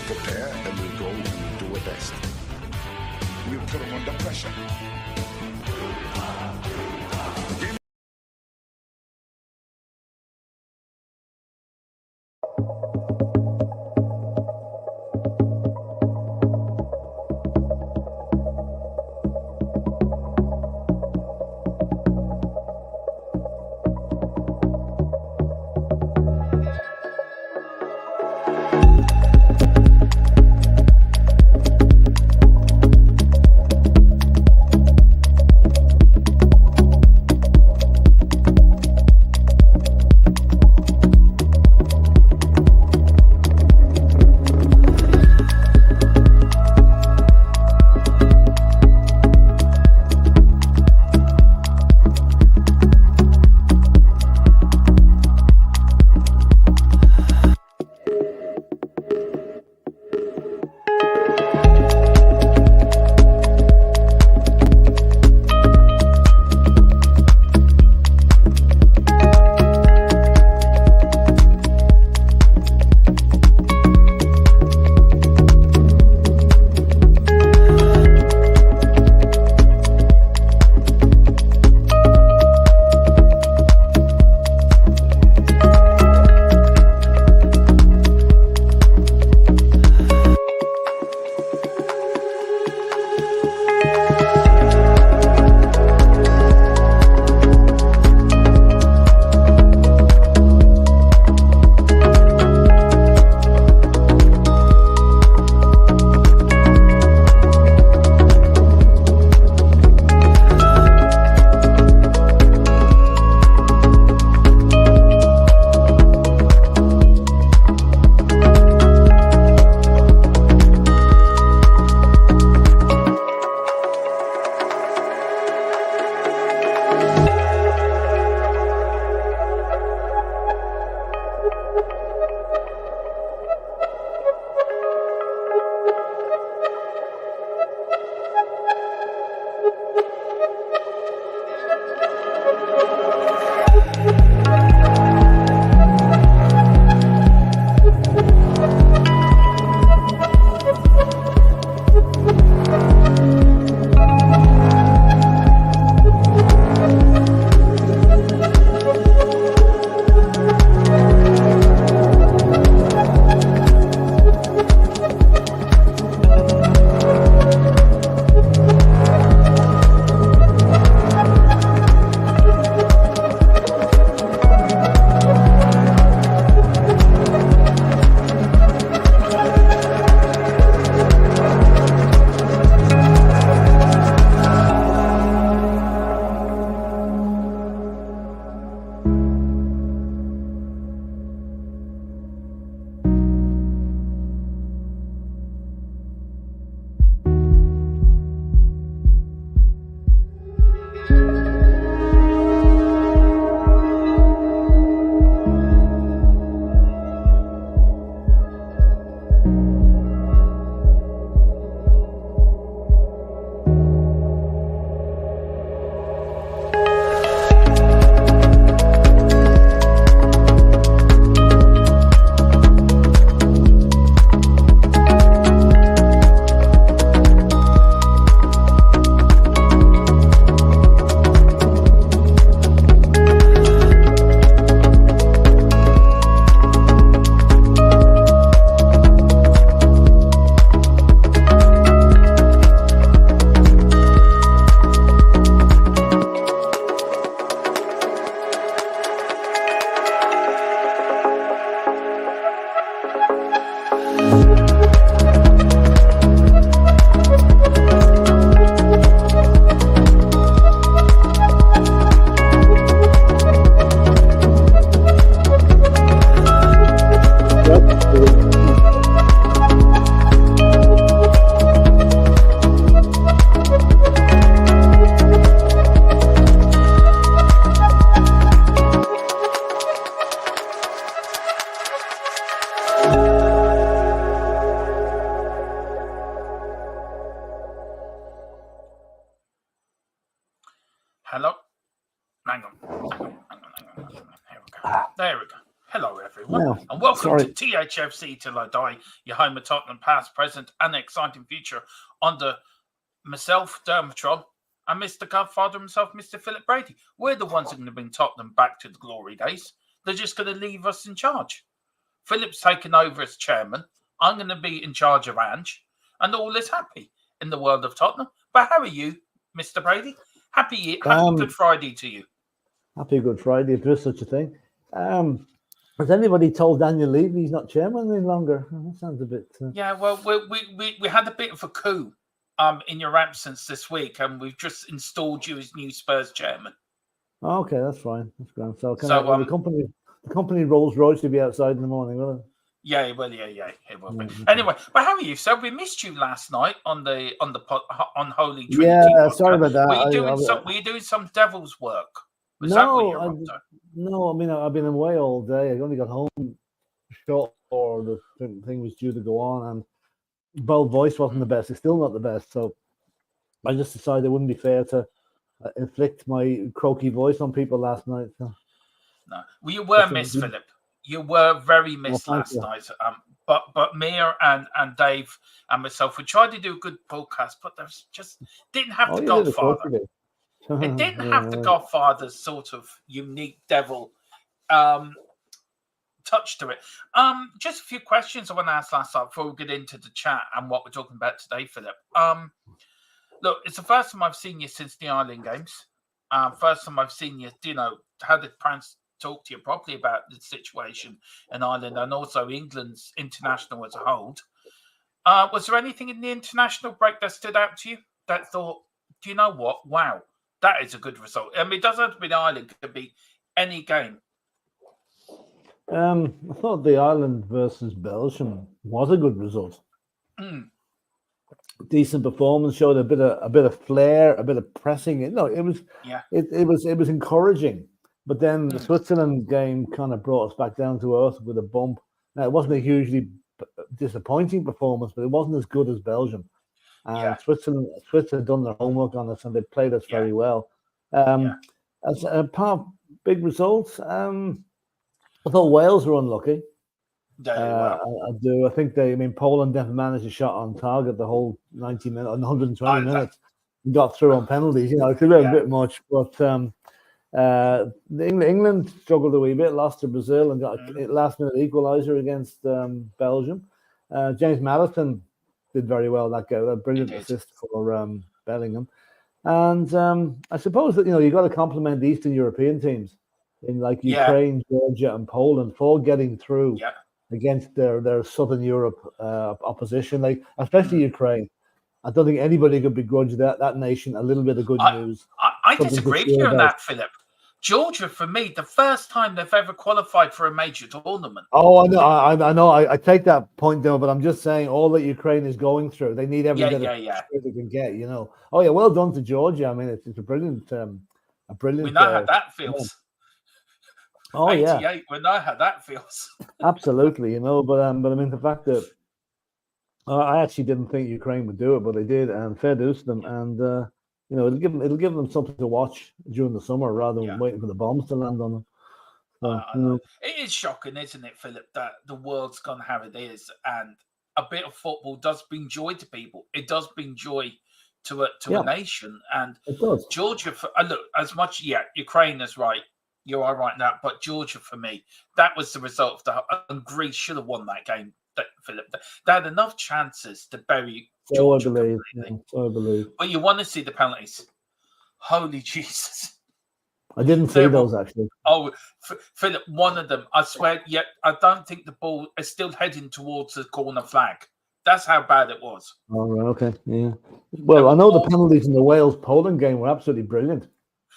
prepare and we'll go and we'll do our best. We'll put them under pressure. gentlemen, No, and welcome sorry. to Thfc Till I Die, your home of Tottenham past, present, and exciting future under myself, Dermatron, and Mr. Godfather himself, Mr. Philip Brady. We're the ones who are going to bring Tottenham back to the glory days. They're just going to leave us in charge. Philip's taken over as chairman. I'm going to be in charge of Ange, and all is happy in the world of Tottenham. But how are you, Mr. Brady? Happy Good Friday to you. Happy Good Friday, if there is such a thing. Has anybody told Daniel Levy he's not chairman any longer? That sounds a bit... Yeah, well, we had a bit of a coup in your absence this week, and we've just installed you as new Spurs chairman. Oh, okay, that's fine. That's grand. So, the company Rolls Royce will be outside in the morning, will it? Yeah, well, yeah, it will be. Anyway, but how are you? So we missed you last night on Holy Trinity. Yeah, sorry about that. Were you doing some devil's work? No, I mean, I've been away all day. I only got home short before the thing was due to go on, and Bold voice wasn't the best. It's still not the best. So I just decided it wouldn't be fair to inflict my croaky voice on people last night. So. No, well, you were missed, Philip. You were very missed last night. But Mia and Dave and myself, we tried to do a good podcast, but there just didn't have the Godfather. It didn't have the Godfather's sort of unique devil touch to it. Just a few questions I want to ask last night before we get into the chat and what we're talking about today, Philip. Look, it's the first time I've seen you since the Ireland games. First time I've seen you, how did Prance talk to you properly about the situation in Ireland and also England's international as a whole. Was there anything in the international break that stood out to you that thought, do you know what? Wow, that is a good result. I mean, it doesn't have to be Ireland, it could be any game. I thought the Ireland versus Belgium was a good result. Decent performance, showed a bit of flair, a bit of pressing. No, it was encouraging. But then the Switzerland game kind of brought us back down to earth with a bump. Now, it wasn't a hugely disappointing performance, but it wasn't as good as Belgium. And Switzerland had done their homework on us, and they played us very well. As a part of big results, I thought Wales were unlucky. I do. I think Poland never managed a shot on target the whole 90 minutes, 120 minutes. Got through on penalties. You know, it could be a bit much, but England struggled a wee bit, lost to Brazil and got a last-minute equaliser against Belgium. James Maddison did very well that game, a brilliant assist for Bellingham. And I suppose that you got to compliment the Eastern European teams in like Ukraine, Georgia, and Poland for getting through against their Southern Europe opposition, like especially Ukraine. I don't think anybody could begrudge that nation a little bit of good news. I disagree with you on that, Philip. Georgia, for me, the first time they've ever qualified for a major tournament. Oh, I know. I take that point down, but I'm just saying all that Ukraine is going through, they need every bit of they can get. Oh yeah, well done to Georgia. I mean, it's a brilliant, We know how that feels. Oh 88, yeah, we know how that feels. Absolutely, but I mean the fact that I actually didn't think Ukraine would do it, but they did, and fair dues to them, and. It'll give them something to watch during the summer rather than waiting for the bombs to land on them. So, It is shocking, isn't it, Philip, that the world's gone how it is, and a bit of football does bring joy to people. It does bring joy to a nation, and it does. Georgia, look, as much, Ukraine is right. You are right now, but Georgia, for me, that was the result of that, and Greece should have won that game. Philip, they had enough chances to bury Georgia completely. So I believe. But you want to see the penalties. Holy Jesus. I didn't see those, actually. Oh, Philip, one of them, I swear, I don't think the ball is still heading towards the corner flag. That's how bad it was. Oh, right, okay, yeah. Well, I know the penalties in the Wales-Poland game were absolutely brilliant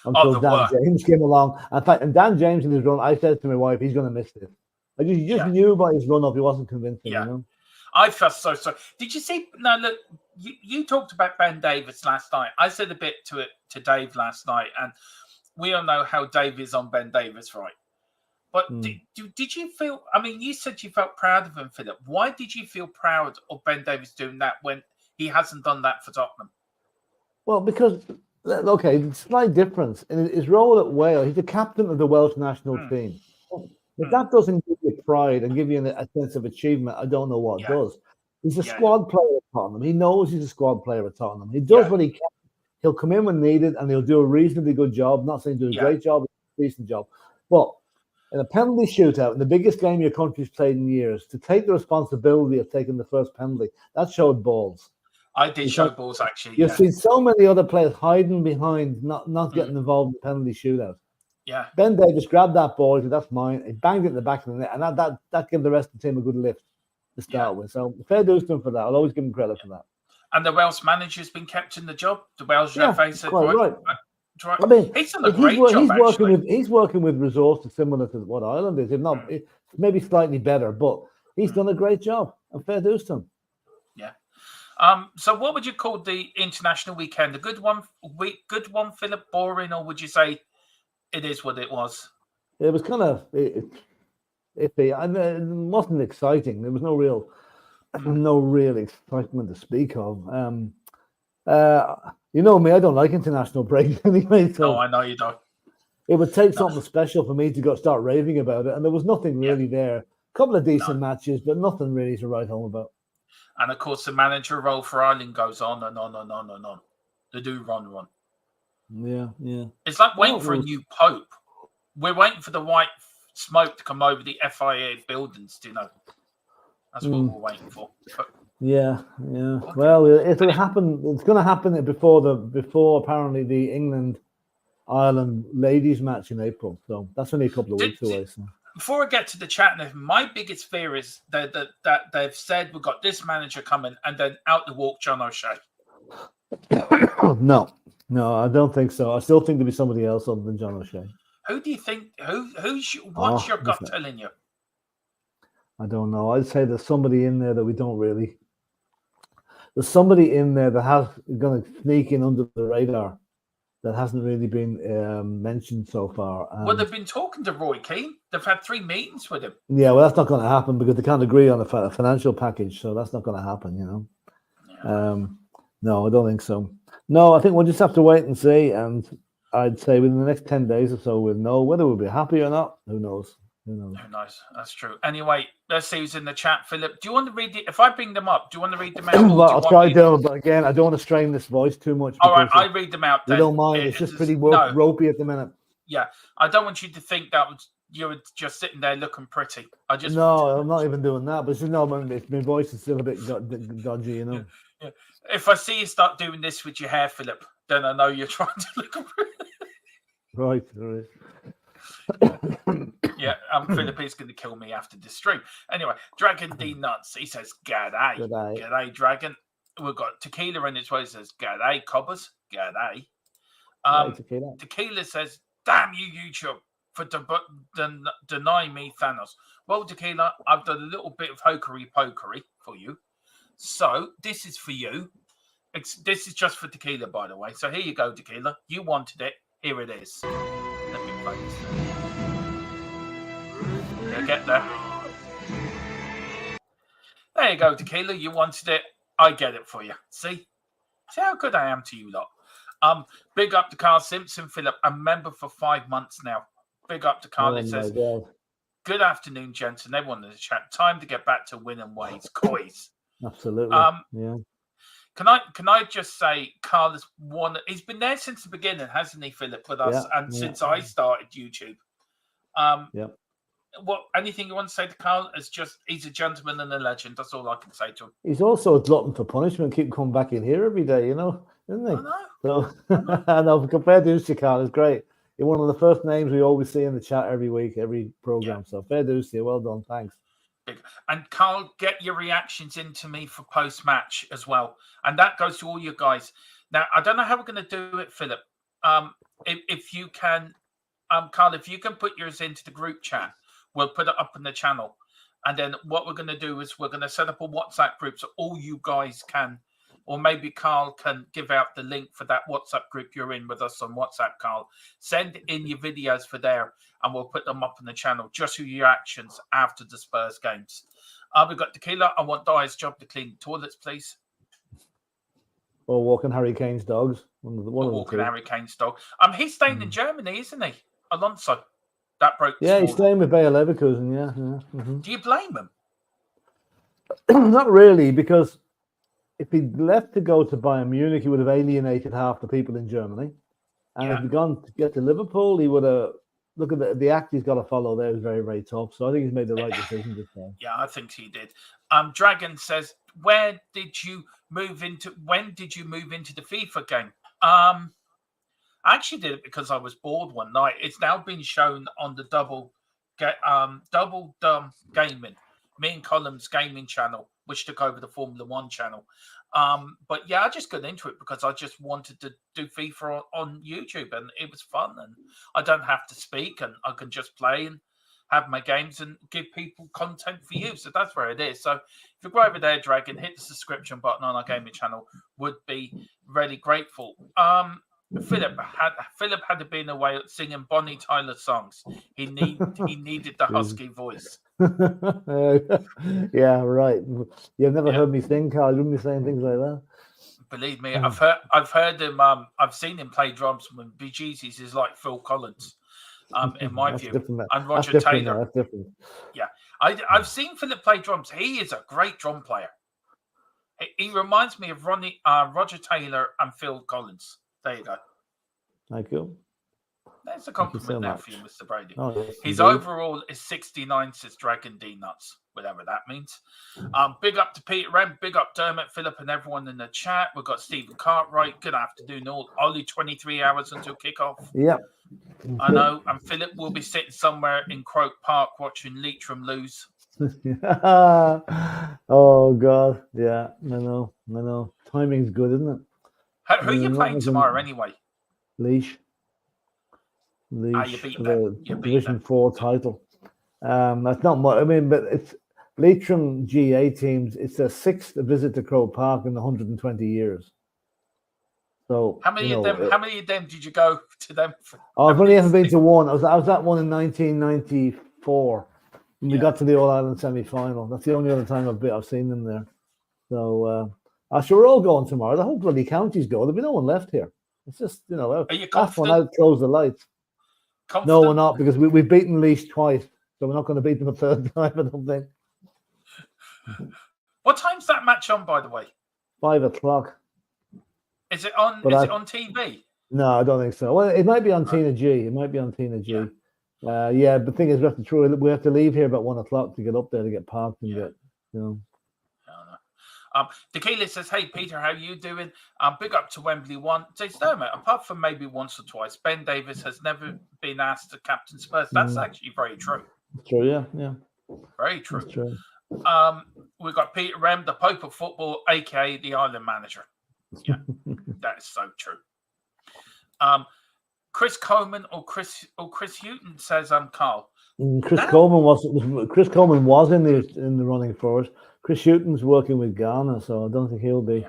until Dan James came along. In fact, and Dan James in his run, I said to my wife, he's going to miss this. I just knew by his run-up he wasn't convincing, I felt so sorry. Did you see? No, look, you talked about Ben Davies last night. I said a bit to Dave last night, and we all know how Dave is on Ben Davies, right? But did you feel? I mean, you said you felt proud of him, Philip. Why did you feel proud of Ben Davies doing that when he hasn't done that for Tottenham? Well, because slight difference in his role at Wales. He's the captain of the Welsh national team. If that doesn't give you pride and give you a sense of achievement, I don't know what does. He's a Yeah. squad player at Tottenham. He knows he's a squad player at Tottenham. He does what he can. He'll come in when needed, and he'll do a reasonably good job. Not saying do a great job, a decent job. But in a penalty shootout, in the biggest game your country's played in years, to take the responsibility of taking the first penalty, that showed balls. I did show balls, actually. You've seen so many other players hiding behind, not getting involved in penalty shootout. Yeah. Ben Davies grabbed that ball, said, that's mine. He banged it in the back of the net, and that gave the rest of the team a good lift to start with. So fair dues to him for that. I'll always give him credit for that. And the Welsh manager's been kept in the job. The Welsh FA said, right. I mean, he's done a great job. He's working with resources similar to what Ireland is, if not maybe slightly better, but he's done a great job. And fair dues to him. Yeah. So what would you call the international weekend? A good one, Philip, boring, or would you say it is what it was? It was kind of iffy. I mean, it wasn't exciting. There was no real excitement to speak of. You know me, I don't like international breaks anyway. So no, I know you don't. It would take something special for me to start raving about it, and there was nothing really there. A couple of decent matches, but nothing really to write home about. And of course, the manager role for Ireland goes on and on and on and on. They do run. Yeah. It's like waiting for a new pope. We're waiting for the white smoke to come over the FIA buildings, do you know? That's what we're waiting for. But, yeah. Well, it'll happen. It's going to happen before apparently the England-Ireland ladies match in April. So that's only a couple of weeks away. So. Before I get to the chat, my biggest fear is that they've said we've got this manager coming, and then out the walk John O'Shea. No, I don't think so. I still think there'll be somebody else other than John O'Shea. Who do you think? What's your gut telling you? I don't know. I'd say there's somebody in there that we don't really. There's somebody in there that has going to sneak in under the radar that hasn't really been mentioned so far. Well, they've been talking to Roy Keane. They've had 3 meetings with him. Yeah, well, that's not going to happen because they can't agree on a financial package, so that's not going to happen, you know. Yeah. No, I don't think so. No, I think we'll just have to wait and see, and I'd say within the next 10 days or so, we'll know whether we'll be happy or not. Who knows? Who knows? That's true. Anyway, let's see who's in the chat. Philip, do you want to read it? If I bring them up, do you want to read them out? Well, I'll try to, but again, I don't want to strain this voice too much. All right, I read them out. You don't mind? It's just pretty ropey at the minute. Yeah, I don't want you to think that you were just sitting there looking pretty. No, I'm not even doing that. But my voice is still a bit dodgy, you know. Yeah. If I see you start doing this with your hair, Philip, then I know you're trying to look pretty. Right. Yeah, Philip is going to kill me after this stream. Anyway, Dragon D Nuts, he says, G'day, Dragon. We've got Tequila in his way, he says, G'day, Cobbers, G'day. Tequila says, damn you, YouTube, for denying me Thanos. Well, Tequila, I've done a little bit of hokery-pokery for you. So, this is for you. This is just for Tequila, by the way. So, here you go, Tequila. You wanted it. Here it is. Let me play this. Yeah, get there. There you go, Tequila. You wanted it. I get it for you. See how good I am to you lot. Big up to Carl Simpson, Philip, a member for 5 months now. Big up to Carl. It says, good afternoon, gents, and everyone in the chat. Time to get back to winning ways, coys. Absolutely. Yeah. Can I just say, Carl is one. He's been there since the beginning, hasn't he, Philip, with us, since I started YouTube. What? Anything you want to say to Carl? He's a gentleman and a legend. That's all I can say to him. He's also a glutton for punishment. Keep coming back in here every day, you know, isn't he? I know. So, I know. Compared to you, Carl, it's great. You're one of the first names we always see in the chat every week, every program. Yeah. So fair dues to you. Well done. Thanks. And Carl, get your reactions into me for post-match as well. And that goes to all you guys. Now, I don't know how we're going to do it, Philip. If you can, Carl, if you can put yours into the group chat, we'll put it up in the channel. And then what we're going to do is we're going to set up a WhatsApp group so all you guys can, or maybe Carl can give out the link for that WhatsApp group you're in with us on WhatsApp, Carl. Send in your videos for there, and we'll put them up on the channel, just your reactions after the Spurs games. We've got Tequila. I want Dyer's job to clean toilets, please. Or walking Harry Kane's dogs. Walking Harry Kane's dog. He's staying in Germany, isn't he? Alonso. That broke. Yeah, he's staying with Bayer Leverkusen. Yeah. Mm-hmm. Do you blame him? Not really, because if he'd left to go to Bayern Munich, he would have alienated half the people in Germany. And if he'd gone to get to Liverpool, he would have. Look at the act he's got to follow there is very, very tough. So I think he's made the right decision this time. Yeah, I think he did. Dragon says, when did you move into the FIFA game? I actually did it because I was bored one night. It's now been shown on the Double Gaming, me and Column's gaming channel, which took over the Formula One channel. But yeah, I just got into it because I just wanted to do FIFA on YouTube, and it was fun, and I don't have to speak, and I can just play and have my games and give people content for you. So that's where it is. So if you go over there, Dragon, hit the subscription button on our gaming channel, would be really grateful. Philip had to be in a way singing Bonnie Tyler songs. He needed the husky voice. Yeah, right. You've never heard me sing, Carl. You wouldn't be saying things like that. Believe me, I've heard him. I've seen him play drums when Bee Gees is like Phil Collins. In my view, and Roger Taylor. That's different. Yeah, I've seen Philip play drums. He is a great drum player. He reminds me of Roger Taylor and Phil Collins. There you go. Thank you. There's a compliment there for you, Mr. Brady. Oh, yes, his overall is 69, says Dragon D Nuts, whatever that means. Big up to Peter Rem, big up Dermot, Philip, and everyone in the chat. We've got Stephen Cartwright. Good afternoon, all. Only 23 hours until kickoff. Yeah. I know. And Philip will be sitting somewhere in Croke Park watching Leitrim lose. Oh, God. Yeah, I know. Timing's good, isn't it? Who are you playing tomorrow anyway? Leash. You beat them. Division 4 title. That's not much. I mean, but it's Leitrim GA teams. It's their 6th visit to Croke Park in 120 years. So how many of them did you go to them? I've only ever been to one. I was at one in 1994 when we got to the All Ireland semi-final. That's the only other time I've seen them there. So sure, we're all going tomorrow. The whole bloody county's go. There'll be no one left here. It's just Are you last one out, close the lights. Confident? No, we're not, because we've beaten Leash twice, so we're not going to beat them a third time, I don't think. What time's that match on, by the way? 5:00. Is it on? Is it on TV? No, I don't think so. Well, it might be on Tina G. It might be on Tina G. Yeah, the thing is, we have to leave here about 1:00 to get up there to get parked and get, Tequila says, "Hey Peter, how you doing? Big up to Wembley One." Says Dermot, apart from maybe once or twice, Ben Davis has never been asked to captain Spurs. That's actually very true. True, yeah. Very true. That's true. We've got Peter Rem, the Pope of Football, aka the Island Manager. Yeah, that is so true. Chris Coleman or Chris Houghton says, Carl. Chris Coleman was in the running for us. Chris Houghton's working with Ghana, so I don't think he'll be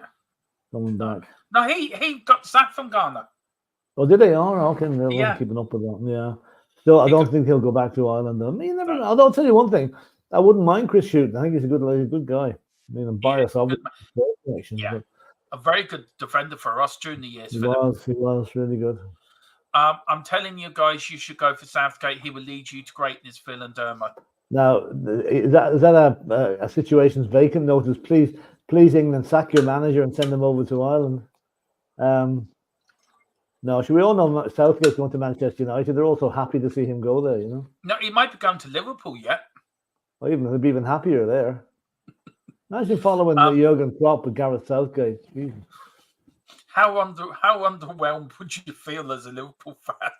coming back. No, he got sacked from Ghana. Oh, did he? Oh, okay. I'm keeping up with that. Yeah. So I don't think he'll go back to Ireland. I mean, never know. I'll tell you one thing. I wouldn't mind Chris Houghton. I think he's a good guy. I mean, I'm biased, obviously. Yeah. A very good defender for us during the years. He was really good. I'm telling you guys, you should go for Southgate. He will lead you to greatness, Phil and Dermot. Now, is that a situation's vacant notice? Please, England, sack your manager and send him over to Ireland. No, should we all know Southgate's going to Manchester United? They're also happy to see him go there, No, he might be going to Liverpool yet. Or even he'll be even happier there. Imagine following Jurgen Klopp with Gareth Southgate. Jesus. How underwhelmed would you feel as a Liverpool fan?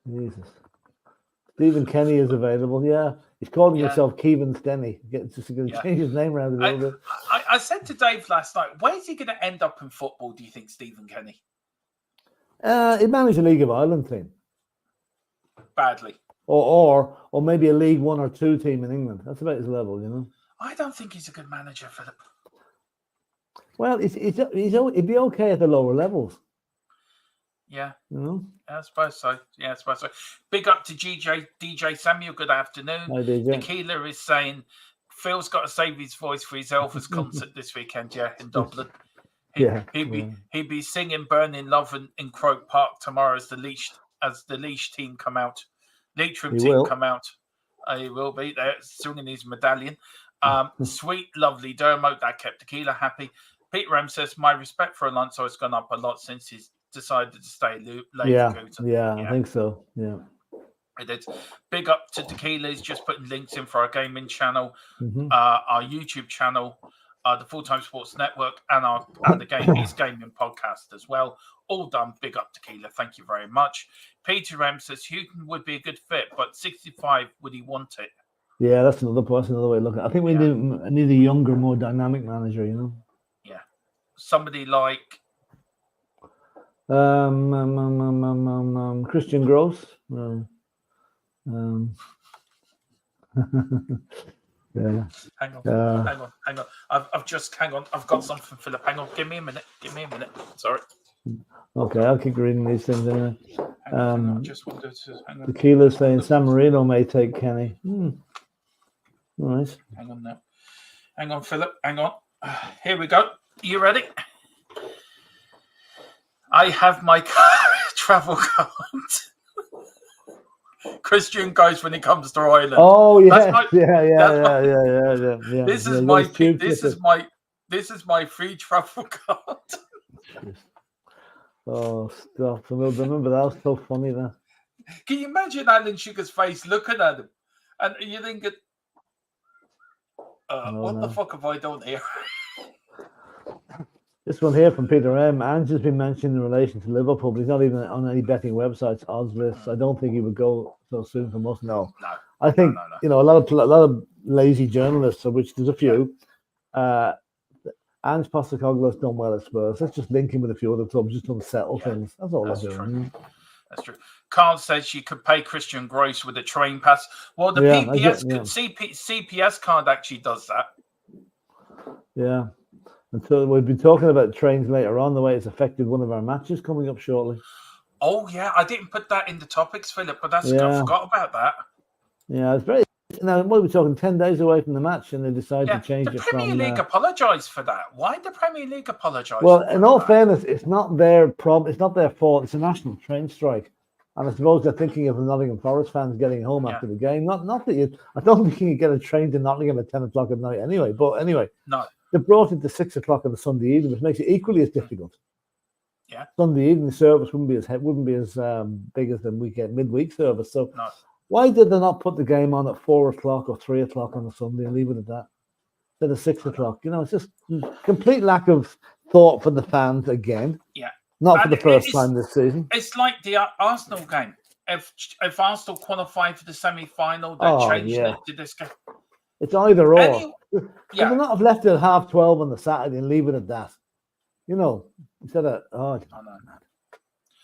Jesus. Stephen Kenny is available. Yeah, he's calling himself Kevin Stenny. Just going to change his name around a little bit. I said to Dave last night, where's he going to end up in football? Do you think, Stephen Kenny? He managed a League of Ireland team badly, or maybe a League 1 or 2 team in England. That's about his level, I don't think he's a good manager, Philip. Well, he'd be okay at the lower levels. Yeah. I suppose so. Yeah, I suppose so. Big up to DJ Samuel. Good afternoon. Hi, DJ. Tequila is saying Phil's got to save his voice for his Elvis concert this weekend. Yeah, in Dublin. He'd be singing "Burning Love" in Croke Park tomorrow as the Leash team come out. Leitrim team come out. He will be. They're swinging his medallion. Sweet, lovely Dermo. That kept Tequila happy. Peter M says, my respect for Alonso has gone up a lot since he's decided to stay Leverkusen. Yeah, I think so. Yeah. It is. Big up to Tequila. He's just putting links in for our gaming channel, our YouTube channel, the Full Time Sports Network, and his gaming podcast as well. All done. Big up Tequila. Thank you very much. Peter M says Houghton would be a good fit, but 65, would he want it? Yeah, that's another way of looking. I think we need a younger, more dynamic manager. Yeah, somebody like Christian Gross. Yeah. Hang on. I've got something, Philip. Hang on. Give me a minute. Sorry. Okay, I'll keep reading these things anyway. I just wanted to hang on. Tequila's saying San Marino may take Kenny. All right. Hang on now. Hang on, Philip. Hang on. Here we go. You ready? I have my travel card. Christian goes when he comes to Ireland. Oh yeah, yeah. This is my free travel card. Oh, stop! Remember that was so funny. That. Can you imagine Alan Sugar's face looking at him, and you think, "What the fuck have I done here?" This one here from Peter M. Ange has been mentioned in relation to Liverpool, but he's not even on any betting websites, odds lists. I don't think he would go so soon from us. No. I think a lot of lazy journalists, of which there's a few. Ange Postecoglou's done well at Spurs. Let's just link him with a few other clubs, just unsettle things. That's all they're doing. That's true. Carl says you could pay Christian Gross with a train pass. Well, the CPS card actually does that. Yeah. Until we'll be talking about trains later on, the way it's affected one of our matches coming up shortly. Oh yeah, I didn't put that in the topics, Philip, but I forgot about that. Yeah, it's very. Now, what are we talking? 10 days away from the match, and they decide to change it. The Premier League apologise for that. Why did the Premier League apologise? Well, in all fairness, it's not their problem. It's not their fault. It's a national train strike, and I suppose they're thinking of the Nottingham Forest fans getting home after the game. Not that I don't think you can get a train to Nottingham at 10 o'clock at night anyway. But anyway, no. They brought it to 6 o'clock on the Sunday evening, which makes it equally as difficult. Yeah, Sunday evening service wouldn't be as big as the midweek service. So, why did they not put the game on at 4 o'clock or 3 o'clock on a Sunday and leave it at that instead of 6 o'clock? It's just complete lack of thought for the fans again. Yeah, not for the first time this season. It's like the Arsenal game. If Arsenal qualify for the semi-final, they changed it to this game. It's either or. They would not have left it at 12:30 on the Saturday and leave it at that. Instead of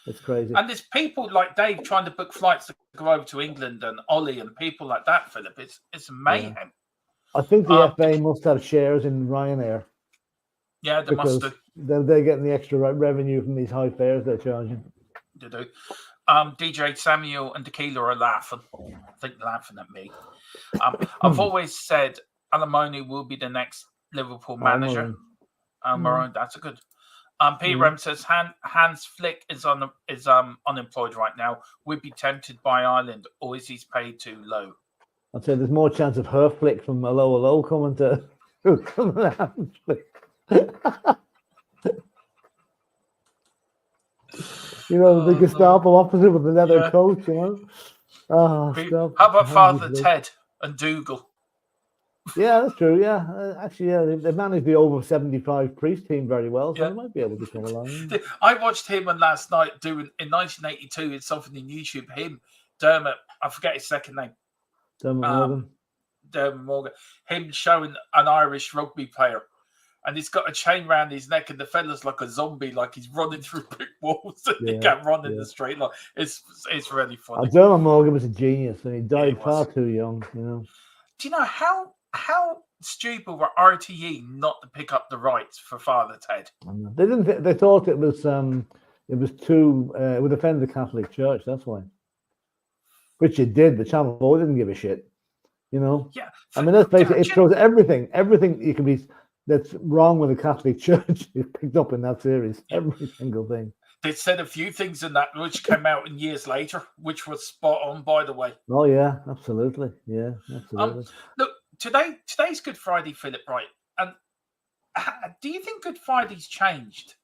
it's crazy. And there's people like Dave trying to book flights to go over to England, and Ollie and people like that, Philip. It's mayhem. Yeah. I think the FA must have shares in Ryanair. Yeah, they must do. They're getting the extra revenue from these high fares they're charging. They do. DJ Samuel and Tequila are laughing. I think laughing at me. I've always said Alamoni will be the next Liverpool manager. Maroon, that's a good. Peter Rem says Hans Flick is unemployed right now. Would be tempted by Ireland, or is he paid too low? I'd say there's more chance of her Flick from Hello coming to Hans Flick. The Gestapo officer with the leather coat, Oh, stop. How about Father Ted and Dougal? Yeah, that's true. Yeah, actually, they managed the over 75 priest team very well, so they might be able to come along. I watched him last night doing in 1982. It's something in YouTube. Dermot, I forget his second name. Dermot Morgan. Him showing an Irish rugby player, and he's got a chain around his neck, and the fella's like a zombie, like he's running through brick walls, and he can't run in the straight line. It's really funny. Dermot Morgan was a genius, and he died far too young. Do you know how stupid were RTE not to pick up the rights for Father Ted? They didn't. They thought it was too. It would offend the Catholic Church. That's why. Which it did. The Channel 4 didn't give a shit. Yeah. I mean, let's face it. It shows everything you can be that's wrong with the Catholic Church is picked up in that series. Every single thing. They said a few things in that which came out in years later, which was spot on, by the way. Oh yeah, absolutely. Yeah, absolutely. Look, today's Good Friday, Philip, right? And do you think Good Friday's changed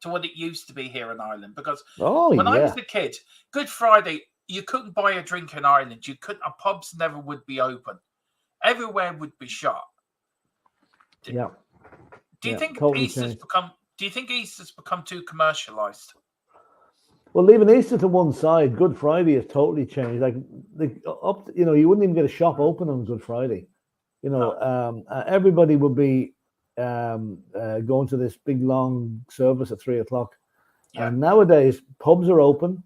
to what it used to be here in Ireland? Because when I was a kid, Good Friday, you couldn't buy a drink in Ireland. You couldn't. Pubs never would be open. Everywhere would be shut. Do you think totally Easter's changed. become? Do you think Easter's become too commercialized? Well, leaving Easter to one side, Good Friday has totally changed. Like you wouldn't even get a shop open on Good Friday. Everybody would be going to this big long service at 3:00. Yeah. And nowadays, pubs are open,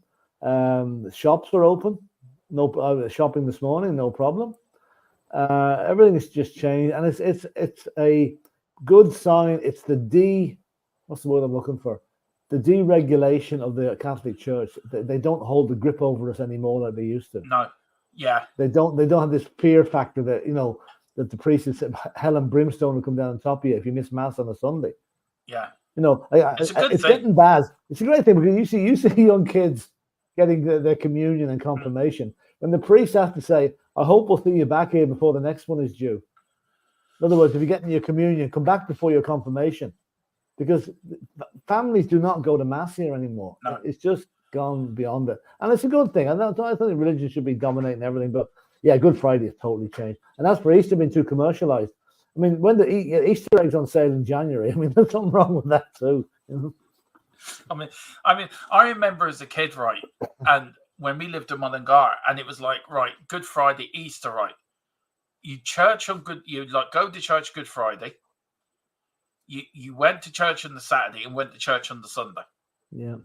shops are open. No shopping this morning, no problem. Everything has just changed, and it's a good sign. It's what's the word I'm looking for? The deregulation of the Catholic Church. They don't hold the grip over us anymore like they used to. No, yeah. They don't have this fear factor that that the priest is hell and brimstone will come down on top of you if you miss mass on a Sunday. Yeah. It's getting bad. It's a great thing because you see young kids getting their communion and confirmation. When the priest has to say, I hope we'll see you back here before the next one is due. In other words, if you're getting your communion, come back before your confirmation. Because families do not go to mass here anymore. No. It's just gone beyond it. And it's a good thing. I don't think religion should be dominating everything. But yeah, Good Friday has totally changed. And as for Easter being too commercialized, I mean, when the Easter eggs on sale in January, I mean, there's something wrong with that too. I mean, I remember as a kid, right, and when we lived in Mullingar, and it was like, right, Good Friday, Easter, right. You go to church Good Friday. You went to church on the Saturday and went to church on the Sunday. Yeah.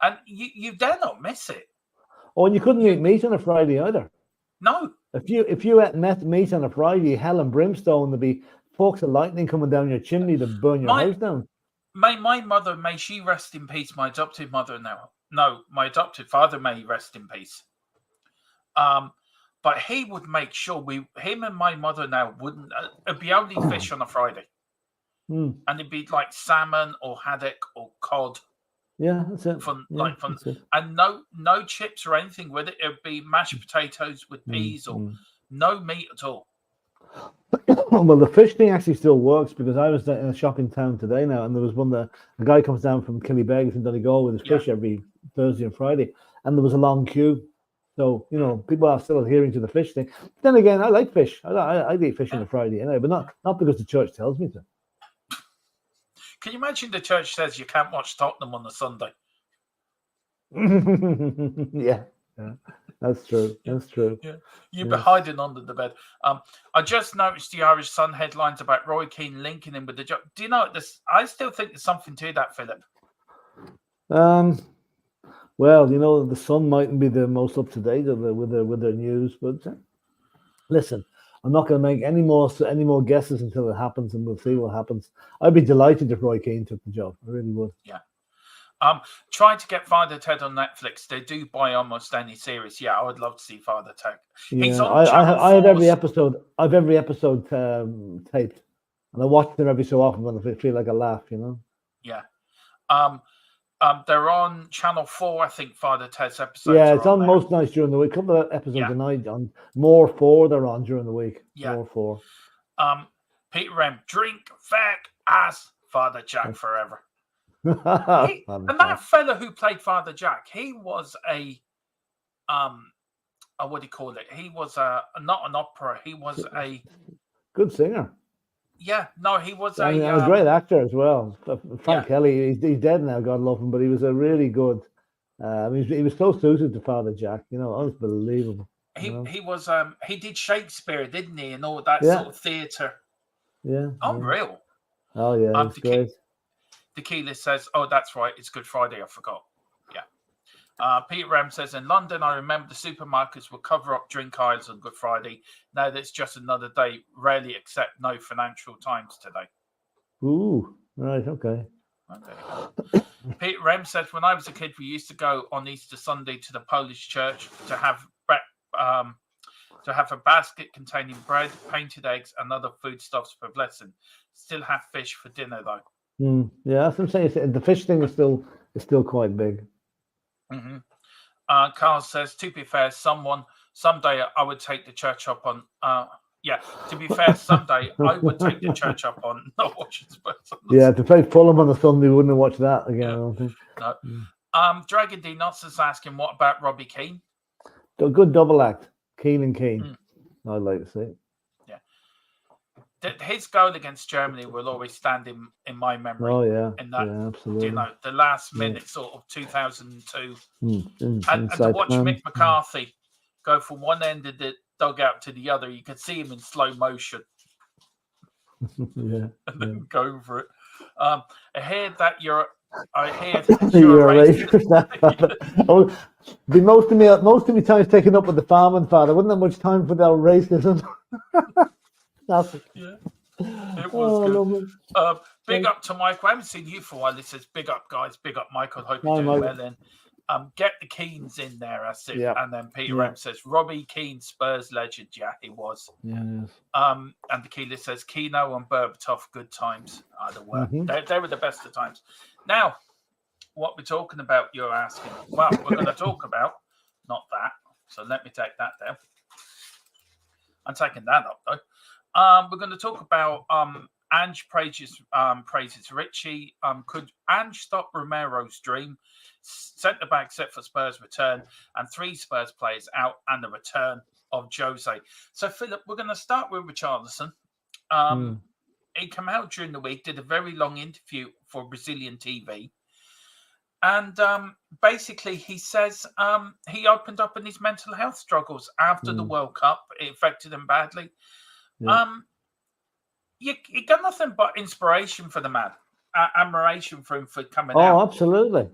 And you dare not miss it. Oh, and you couldn't eat meat on a Friday either. No. If you ate meat on a Friday, hell and brimstone, there'd be forks of lightning coming down your chimney to burn your house down. My mother, may she rest in peace, my adopted mother now. No, my adopted father may rest in peace. But he would make sure him and my mother now wouldn't, it'd be only fish on a Friday. And it'd be like salmon or haddock or cod. Yeah, that's it. That's it. And no chips or anything with it. It'd be mashed potatoes with peas or no meat at all. Well, the fish thing actually still works because I was in a shop in town today now, and there was one that the guy comes down from Killybegs in Donegal with his fish every Thursday and Friday, and there was a long queue. So people are still adhering to the fish thing. Then again, I like fish. I eat fish on a Friday anyway, but not because the church tells me to. Can you imagine the church says you can't watch Tottenham on a Sunday? Yeah, that's true. That's true. Yeah. You'd be hiding under the bed. I just noticed the Irish Sun headlines about Roy Keane linking him with the job. Do you know this? I still think there's something to that, Philip. Well, the Sun mightn't be the most up to date with their news, but listen. I'm not going to make any more guesses until it happens, and we'll see what happens. I'd be delighted if Roy Keane took the job. I really would. Yeah. Try to get Father Ted on Netflix. They do buy almost any series. Yeah, I would love to see Father Ted. He's on I have every episode. I've every episode taped, and I watch them every so often when I feel like a laugh. Yeah. They're on Channel 4, I think, Father Ted's episodes. Yeah, it's on most nights during the week. A couple of episodes a night. On more 4 they're on during the week. Yeah. More 4. Peter M. Drink, fuck, ass, Father Jack forever. And that fella who played Father Jack, he was a what do you call it? He was not an opera. He was a good singer. Yeah, no, he was a great actor as well. Frank Kelly, he's dead now, God love him, but he was a really good. He was so suited to Father Jack, unbelievable. He was he did Shakespeare, didn't he, and all that sort of theatre. Yeah, unreal. Oh yeah, it's great. The keylist says, "Oh, that's right, it's Good Friday. I forgot." Yeah. Peter Ram says, "In London, I remember the supermarkets would cover up drink aisles on Good Friday. Now that's just another day. Rarely accept no Financial Times today." Ooh, right, okay. Peter Ram says, "When I was a kid, we used to go on Easter Sunday to the Polish church to have a basket containing bread, painted eggs, and other foodstuffs for blessing. Still have fish for dinner, though." Yeah, that's what I'm saying. The fish thing is still is still quite big. Mm-hmm. Carl says, to be fair, someday I would take the church up on. To be fair, someday I would take the church up on not watching Spurs. Yeah, to play Fulham on a Sunday, we wouldn't have watched that again. I don't think. No. Dragon D Nuts is asking, what about Robbie Keane? A good double act, Keane and Keane. I'd like to see. Yeah. His goal against Germany will always stand in my memory. Oh yeah, in that, absolutely. The last minute sort of 2002, and to watch plan. Mick McCarthy go from one end of the dugout to the other, you could see him in slow motion. And then go for it. I hear that you're a racist. Be most of me times taken up with the farming father. Wouldn't have much time for that racism. It was good. Big up to Michael. I haven't seen you for a while. This says big up, guys. Big up, Michael. Hope you're doing well. Then get the Keanes in there. That's it. And then Peter M says Robbie Keane, Spurs legend. Yeah, he was. Yes. And the Keeler says Keno and Berbatov, good times. They were. They were the best of times. Now, what we're talking about, you're asking. Well, we're going to talk about not that. So let me take that down. I'm taking that up though. We're going to talk about Ange praises Richie. Could Ange stop Romero's dream? Centre back set for Spurs return, and 3 Spurs players out, and the return of Jose. So Philip, we're going to start with Richarlison. He came out during the week, did a very long interview for Brazilian TV. And basically, he says he opened up in his mental health struggles after the World Cup. It affected him badly. You got nothing but inspiration for the man, admiration for him for coming out. Oh, absolutely.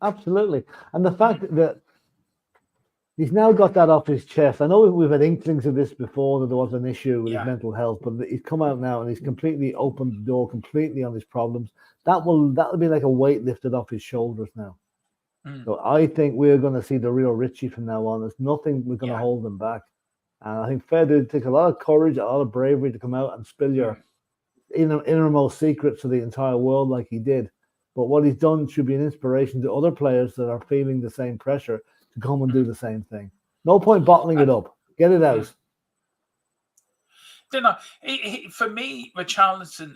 Absolutely. And the fact that he's now got that off his chest. I know we've had inklings of this before, that there was an issue with his mental health, but he's come out now and he's completely opened the door completely on his problems. That will be like a weight lifted off his shoulders now. So I think we're going to see the real Richie from now on. There's nothing we're going to hold him back. And I think Fair did take a lot of courage, a lot of bravery to come out and spill your innermost secrets to the entire world like he did. But what he's done should be an inspiration to other players that are feeling the same pressure to come and do the same thing. No point bottling it up. Get it out. You know, for me, Richarlison,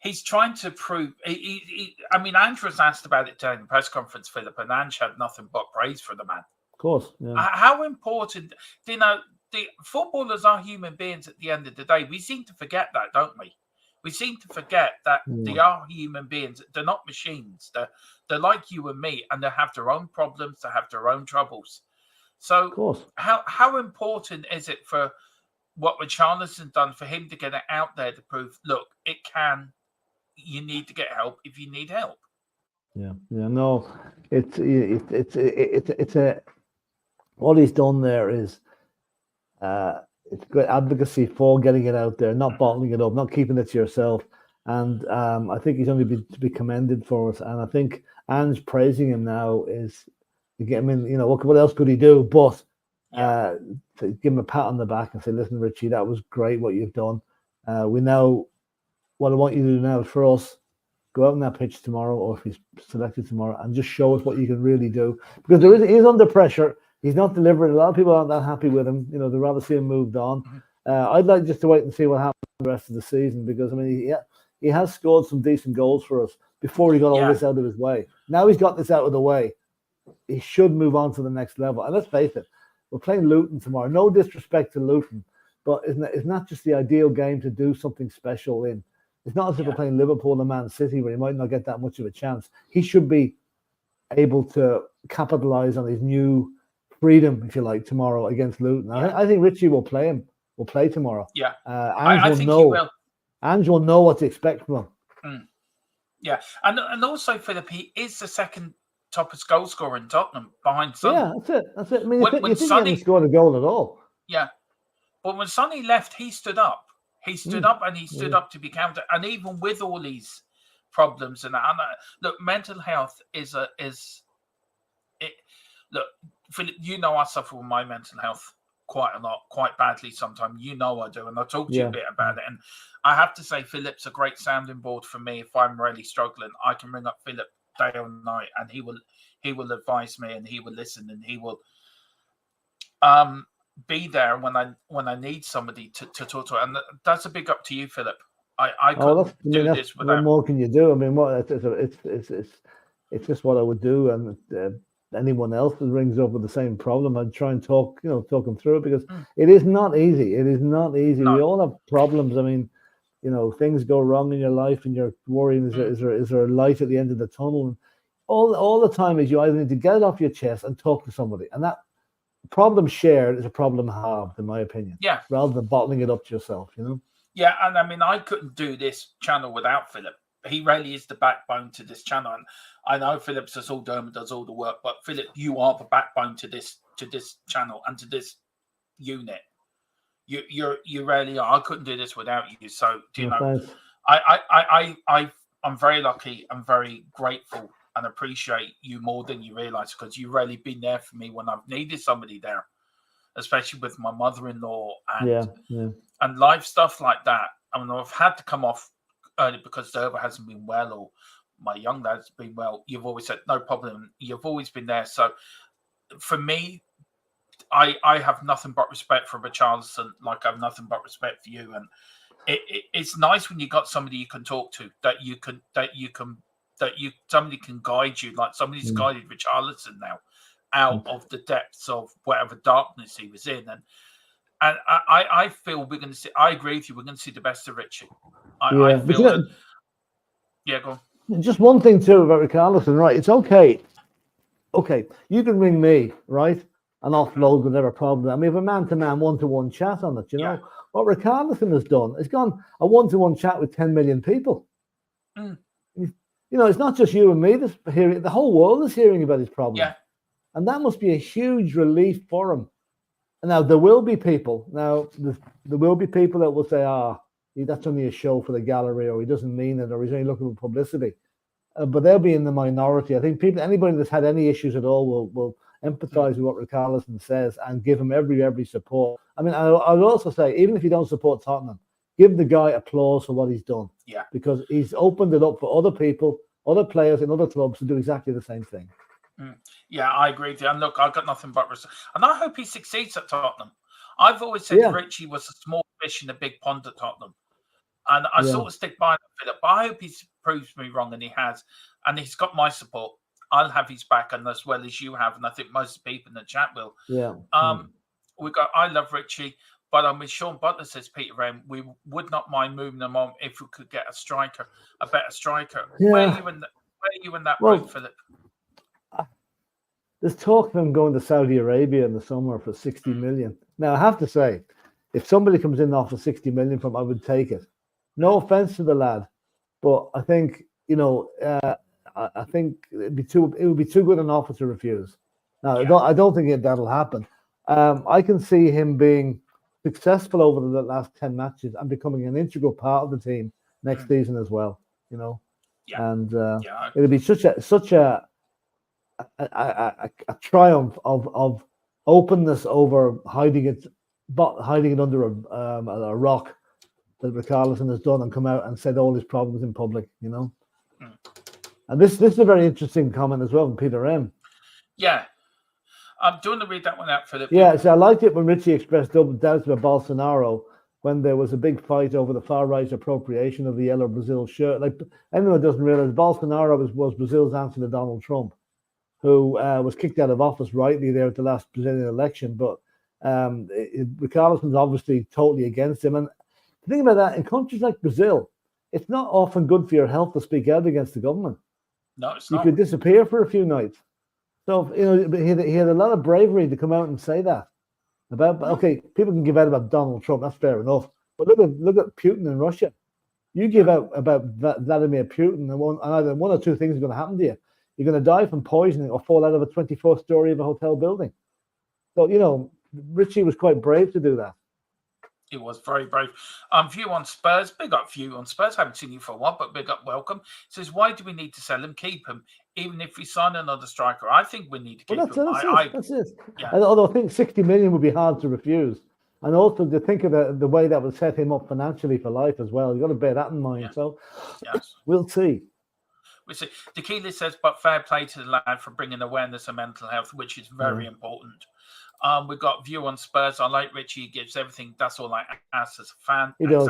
he's trying to prove. I mean, Ange was asked about it during the press conference, Philip, and Ange had nothing but praise for the man. Of course. Yeah. How important, the footballers are human beings at the end of the day. We seem to forget that, don't we? We seem to forget that they are human beings. They're not machines. They're like you and me, and they have their own problems. They have their own troubles. So, of course, how important is it for what Richarlison done for him to get it out there to prove, look, it can. You need to get help if you need help. Yeah. No, it's what he's done there is. It's great advocacy for getting it out there, not bottling it up, not keeping it to yourself. And I think he's only to be commended for it. And I think Ange praising him now is, again, I mean, what else could he do? But to give him a pat on the back and say, listen, Richie, that was great what you've done. We know what I want you to do now is for us, go out on that pitch tomorrow, or if he's selected tomorrow, and just show us what you can really do. Because he is under pressure. He's not delivering. A lot of people aren't that happy with him. They'd rather see him moved on. I'd like just to wait and see what happens the rest of the season, because, I mean, he has scored some decent goals for us before he got all this out of his way. Now he's got this out of the way. He should move on to the next level. And let's face it, we're playing Luton tomorrow. No disrespect to Luton, but it's not just the ideal game to do something special in. It's not as if we're playing Liverpool and Man City, where he might not get that much of a chance. He should be able to capitalize on his new freedom, if you like, tomorrow against Luton. I think Richie will play him. Will play tomorrow. Yeah, I think he will. Ange will know what to expect from him. Yeah, and also Philip, he is the second toppest goal scorer in Tottenham behind Sonny. Yeah, that's it. I mean, when Sonny scored a goal at all. Yeah, but when Sonny left, he stood up. He stood up, and he stood up to be counted. And even with all these problems and look, mental health is. Look, Philip, I suffer with my mental health quite a lot, quite badly sometimes. I do, and I talked to you a bit about it. And I have to say, Philip's a great sounding board for me. If I'm really struggling, I can ring up Philip day or night, and he will advise me, and he will listen, and he will be there when I need somebody to talk to. And that's a big up to you, Philip. I couldn't do this without. What more can you do? I mean, it's just what I would do, and anyone else that rings up with the same problem, I'd try and talk them through it, because it is not easy. It is not easy. No. We all have problems. I mean, things go wrong in your life, and you're worrying, is there a light at the end of the tunnel? And all the time is you either need to get it off your chest and talk to somebody, and that problem shared is a problem halved, in my opinion. Yeah. Rather than bottling it up to yourself, Yeah, and I mean, I couldn't do this channel without Philip. He really is the backbone to this channel, and I know Philip does all the work, but Philip, you are the backbone to this channel and to this unit. You really are. I couldn't do this without you. So Thanks. I'm very lucky. I'm very grateful and appreciate you more than you realize, because you've really been there for me when I've needed somebody there, especially with my mother-in-law and life stuff like that. I mean, I've had to come off early because Derva hasn't been well, or my young lad's been well. You've always said no problem. You've always been there. So for me, I have nothing but respect for Richarlison, like I have nothing but respect for you. And it's nice when you got somebody you can talk to, somebody can guide you, like somebody's guided Richarlison now out of the depths of whatever darkness he was in. And I feel we're going to see. I agree with you. We're going to see the best of Richie. I feel that. Yeah, go on. Just one thing too about Richarlison, right? It's okay. Okay, you can ring me, right, and offload whatever problem. I mean, we have a man-to-man, one-to-one chat on it. You know what Richarlison has done? It's gone a one-to-one chat with 10 million people. It's not just you and me that's hearing. The whole world is hearing about his problem. Yeah, and that must be a huge relief for him. Now, there will be people. There will be people that will say, that's only a show for the gallery, or he doesn't mean it, or he's only looking for publicity. But they'll be in the minority. I think anybody that's had any issues at all will empathise with what Richarlison says and give him every support. I mean, I would also say, even if you don't support Tottenham, give the guy applause for what he's done. Yeah. Because he's opened it up for other people, other players in other clubs to do exactly the same thing. Yeah, I agree with you. And look, I've got nothing but respect. And I hope he succeeds at Tottenham. I've always said Richie was a small fish in a big pond at Tottenham. And I sort of stick by Philip. But I hope he proves me wrong, and he has. And he's got my support. I'll have his back, and as well as you have. And I think most people in the chat will. Yeah. I love Richie. But with Sean Butler, says Peter Wren, we would not mind moving them on if we could get a better striker. Yeah. Where are you in that road, Philip? There's talk of him going to Saudi Arabia in the summer for 60 million. Now, I have to say, if somebody comes in off for 60 million from, I would take it. No offense to the lad, but I think I think it would be too good an offer to refuse. Now, I don't think that'll happen. I can see him being successful over the last 10 matches and becoming an integral part of the team next season as well. And it'll be such a triumph of openness over hiding it under a rock that Richarlison has done, and come out and said all his problems in public. And this is a very interesting comment as well from Peter M. Yeah. Do you want to read that one out, Philip? Yeah, so I liked it when Richie expressed double doubts about Bolsonaro when there was a big fight over the far-right appropriation of the yellow Brazil shirt. Like, anyone doesn't realize, Bolsonaro was Brazil's answer to Donald Trump, who was kicked out of office rightly there at the last Brazilian election. But Richarlison's obviously totally against him. And the thing about that, in countries like Brazil, it's not often good for your health to speak out against the government. No, it's not. You could disappear for a few nights. So, he had a lot of bravery to come out and say that. Okay, people can give out about Donald Trump, that's fair enough. But look at Putin in Russia. You give out about Vladimir Putin, and either one or two things are going to happen to you. You're going to die from poisoning or fall out of a 24th story of a hotel building. So, Richie was quite brave to do that. He was very brave. View on Spurs. Big up View on Spurs. Haven't seen you for a while, but big up, welcome. Says, why do we need to sell him? Keep him, even if we sign another striker. I think we need to keep him. That's it. Yeah. Although I think 60 million would be hard to refuse. And also to think of the way that would set him up financially for life as well. You've got to bear that in mind. Yeah. So we'll see. We see Tequila says, but fair play to the lad for bringing awareness of mental health, which is very important. We've got view on Spurs. I like Richie. He gives everything. That's all I ask as a fan. He does.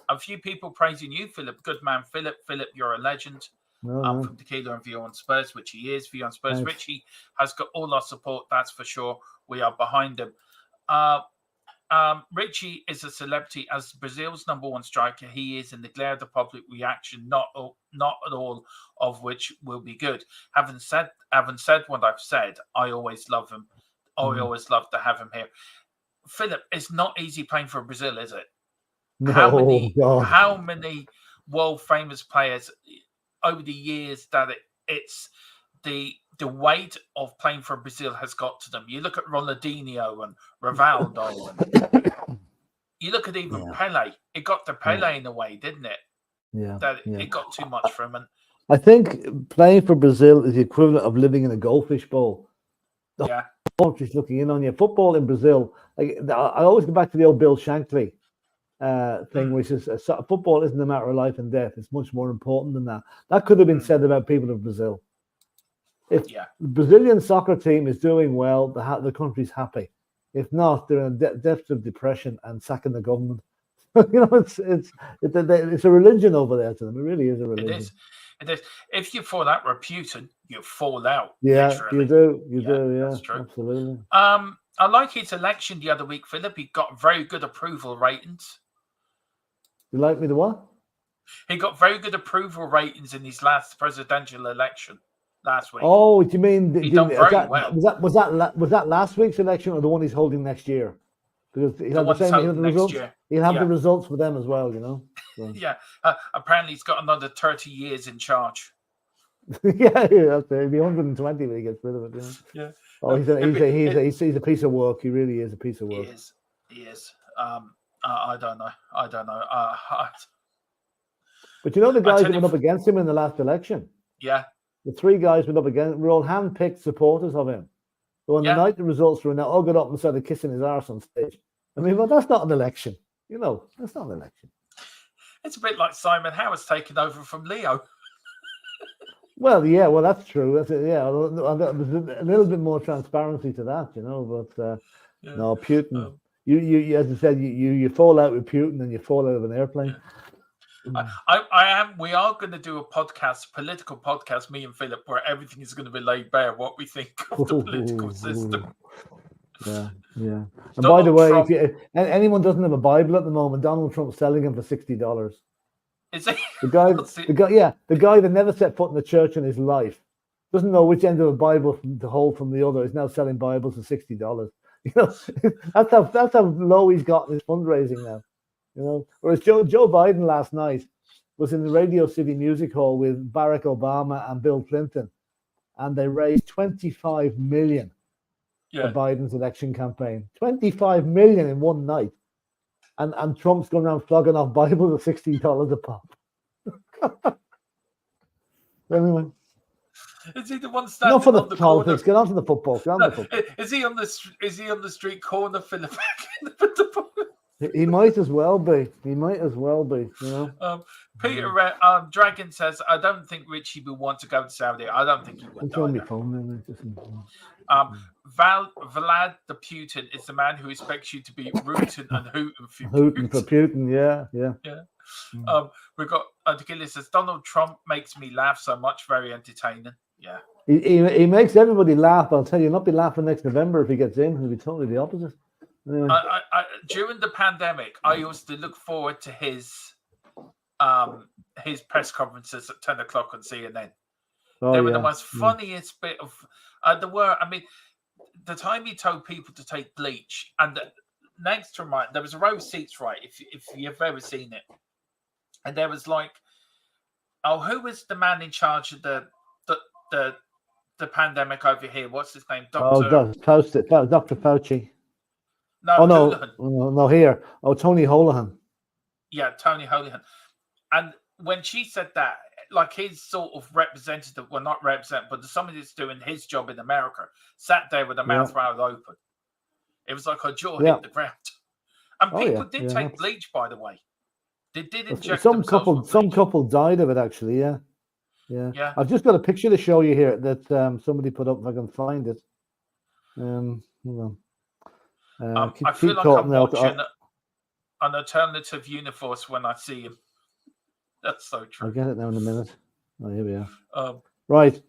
A few people praising you, Philip. Good man, Philip. Philip, you're a legend. From Tequila and view on Spurs, which he is. View on Spurs. Thanks. Richie has got all our support. That's for sure. We are behind him. Richie is a celebrity as Brazil's #1 striker. He is in the glare of the public reaction, not at all of which will be good. Having said what I've said, I always love him. I always love to have him here. Philip, it's not easy playing for Brazil, is it? No, how many world famous players over the years that it's the weight of playing for Brazil has got to them. You look at Ronaldinho and Rivaldo, and you look at even Pele. It got to Pele in a way, didn't it? It got too much for him. And I think playing for Brazil is the equivalent of living in a goldfish bowl. The whole country's looking in on you. Football in Brazil, I always go back to the old Bill Shankly thing, which is football isn't a matter of life and death. It's much more important than that. That could have been said about people of Brazil. If the Brazilian soccer team is doing well, the country's happy. If not, they're in a depth of depression and sacking the government. It's a religion over there to them. It really is a religion. It is. If you fall out with Putin, you fall out. Yeah, literally. you do. You do. Yeah, that's true. Absolutely. I like his election the other week, Philip. He got very good approval ratings. You like me the what? He got very good approval ratings in his last presidential election. Last week. Oh, do you mean well. Was that last week's election or the one he's holding next year? Because he'll have the results. He'll have the results for them as well, you know. So. Yeah. Apparently, he's got another 30 years in charge. He'll be 120 when he gets rid of it. You know? Yeah. Oh, he's a piece of work. He really is a piece of work. He is. I don't know. But you know the guys that went up against him in the last election. Yeah. The three guys went up against were all hand-picked supporters of him. So on the night the results were, now all got up and started kissing his arse on stage. I mean, well, that's not an election. You know, that's not an election. It's a bit like Simon Howard's taking over from Leo. Well, that's true. That's it. Yeah, there's a little bit more transparency to that, you know. But no, Putin. You as I said, you fall out with Putin and you fall out of an airplane. Yeah. We are going to do a political podcast, me and Philip, where everything is going to be laid bare, what we think of the political system. Yeah. And by the way, Trump, if anyone doesn't have a Bible at the moment, Donald Trump's selling him for $60. Is he? The guy that never set foot in the church in his life, doesn't know which end of a Bible to hold from the other, is now selling Bibles for $60. You know, that's how low he's got in his fundraising now. You know, whereas Joe Biden last night was in the Radio City Music Hall with Barack Obama and Bill Clinton, and they raised $25 million for Biden's election campaign. $25 million in one night, and Trump's going around flogging off Bibles at $60 a pop. Anyway, is he the one standing enough for the on the politics? Corner? Get on to the football. Is he on the street corner, Philip? He might as well be. You know. Peter Dragon says, "I don't think Richie will want to go to Saudi. I don't think he would." Vlad the Putin is the man who expects you to be rooting and hooting for Putin. Yeah. We've got Tequila says Donald Trump makes me laugh so much. Very entertaining. Yeah. He makes everybody laugh. I'll tell you, not be laughing next November if he gets in. He'll be totally the opposite. Anyway. During the pandemic, I used to look forward to his press conferences at 10 o'clock on CNN. They were the most funniest bit of the word. I mean, the time he told people to take bleach, and next to him, right, there was a row of seats, right? If you've ever seen it, and there was like, who was the man in charge of the pandemic over here? What's his name? Dr. Fauci. No, here. Tony Holohan. Yeah, Tony Holohan. And when she said that, like his sort of representative, well, not representative, but somebody that's doing his job in America, sat there with a mouth wide open. It was like her jaw hit the ground. And people did take bleach, by the way. They did inject some couple died of it, actually, yeah. Yeah. I've just got a picture to show you here that somebody put up if I can find it. Hold on. I feel like I'm watching an alternative universe when I see him. That's so true. I'll get it now in a minute. Oh, here we are. Right.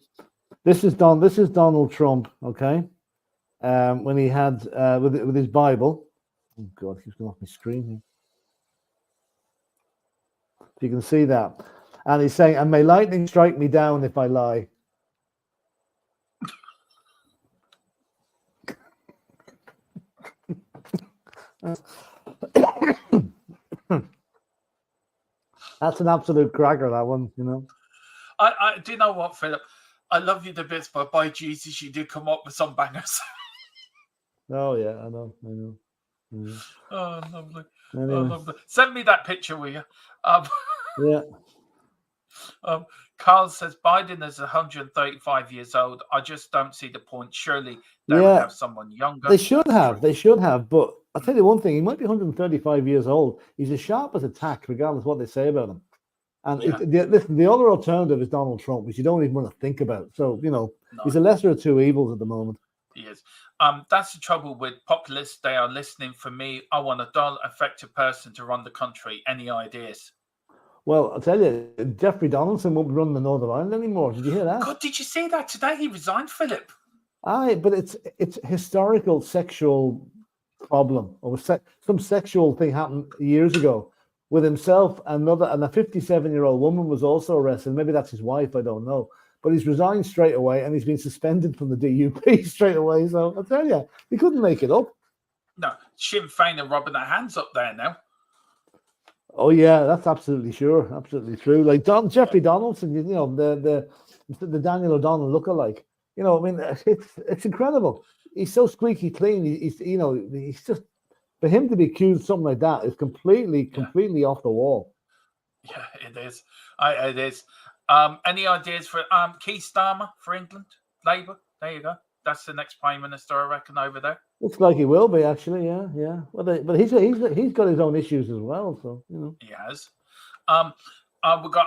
This is Donald Trump. Okay. When he had with his Bible. Oh God, he's going off my screen here. You can see that, and he's saying, "And may lightning strike me down if I lie." That's an absolute cracker, that one, you know. I do you know what, Philip? I love you the bits, but by Jesus, you do come up with some bangers. Oh yeah, I know. Yeah. Oh, lovely. Anyway. Oh, lovely. Send me that picture, will you? Yeah. Carl says Biden is 135 years old. I just don't see the point. Surely they would have someone younger. They should have. But I'll tell you one thing: he might be 135 years old. He's as sharp as a tack, regardless of what they say about him. And listen, the other alternative is Donald Trump, which you don't even want to think about. So he's a lesser of two evils at the moment. He is. That's the trouble with populists. They are listening for me. I want a dull, effective person to run the country. Any ideas? Well, I'll tell you, Jeffrey Donaldson won't run the Northern Ireland anymore. Did you hear that? God, did you see that today? He resigned, Philip. But it's historical sexual problem, or some sexual thing happened years ago with himself and a 57-year-old woman was also arrested. Maybe that's his wife, I don't know. But he's resigned straight away, and he's been suspended from the DUP straight away. So I'll tell you, he couldn't make it up. No, Sinn Féin are rubbing their hands up there now. Oh yeah, that's absolutely sure, absolutely true. Like Jeffrey Donaldson, the Daniel O'Donnell lookalike. I mean, it's incredible. He's so squeaky clean. He's just, for him to be accused of something like that is completely off the wall. Yeah, it is. It is. Any ideas for Keir Starmer for England, Labour? There you go. That's the next Prime Minister, I reckon, over there. Looks like he will be, actually. Yeah. Well, but he's got his own issues as well. So he has. I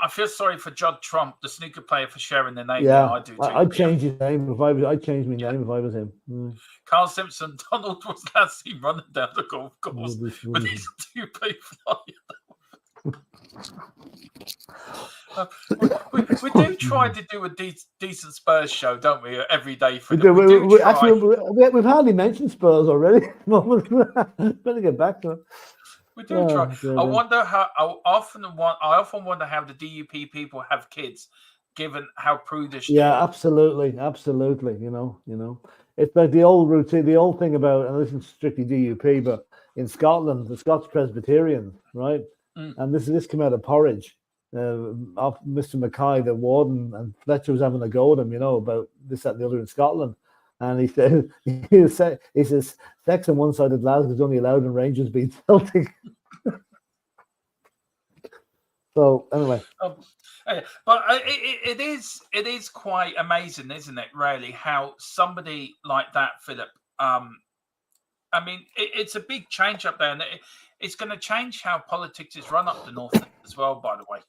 feel sorry for Judd Trump, the snooker player, for sharing the name. Yeah, I do too. I'd change his name if I was. I'd change my name if I was him. Carl Simpson, Donald was last seen running down the golf course with his toupee flying. We do try to do a decent Spurs show, don't we? Every day for we've hardly mentioned Spurs already. Better get back to it. We do try. I wonder how. I often wonder how the DUP people have kids, given how prudish. Yeah, absolutely. It's like the old routine, the old thing about, and this isn't strictly DUP, but in Scotland, the Scots Presbyterians, right? And this came out of Porridge. Of Mr. Mackay, the warden, and Fletcher was having a go at him, about this, that, and the other in Scotland. And he says, sex on one-sided lads is only allowed in Rangers beat Celtic. So anyway, but it is quite amazing, isn't it? Really, how somebody like that, Philip. I mean, it's a big change up there, and it's going to change how politics is run up the north as well. By the way,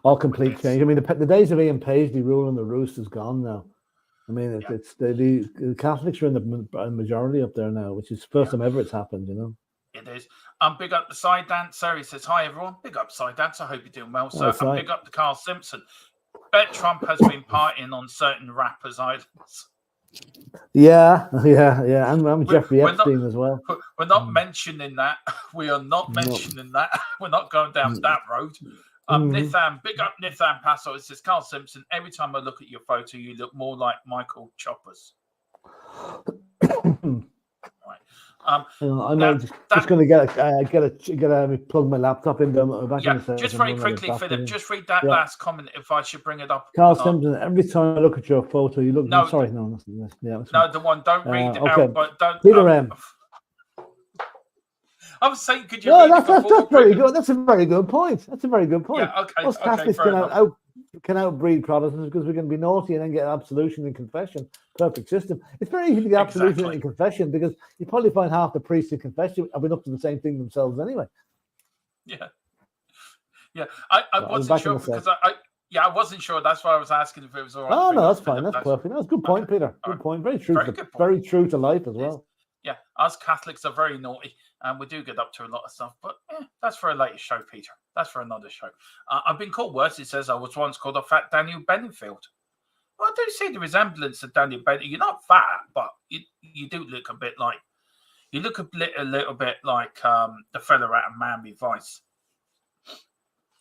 all complete change. I mean, the days of Ian Paisley ruling the roost is gone now. I mean, it's the Catholics are in the majority up there now, which is the first time ever it's happened, It is. Big up the Side Dancer. He says, hi, everyone. Big up Side Dancer. I hope you're doing well, sir. And big up to Carl Simpson. Bet Trump has been partying on certain rappers' islands. Yeah. And Jeffrey Epstein as well. We're not mentioning that. We are not mentioning that. We're not going down that road. Nithan, big up Nithan Paso. It says, Carl Simpson, every time I look at your photo, you look more like Michael Choppers. Right. I'm just going to plug my laptop in. Just very quickly, Philip, just read that last comment if I should bring it up. Carl Simpson, every time I look at your photo, you look... No, sorry, no. The one, don't read it out, but don't... Peter M. I was saying, could you read that's very good. That's a very good point. Yeah, okay. Us Catholics can outbreed Protestants because we can be naughty and then get absolution and confession. Perfect system. It's very easy to get absolution and confession because you probably find half the priests in confession have been up to the same thing themselves anyway. Yeah. I wasn't sure because Yeah, I wasn't sure. That's why I was asking if it was all right. Oh, no, that's fine. That's perfect. That's a good point, Peter. Good point. Very true. Very true to life as well. Yeah, us Catholics are very naughty, and we do get up to a lot of stuff. But that's for a later show, Peter. That's for another show. I've been called worse. It says I was once called a fat Daniel Bedingfield. Well, I do see the resemblance of Daniel Bedingfield. You're not fat, but you do look a bit like a little bit like the fella out of Miami Vice.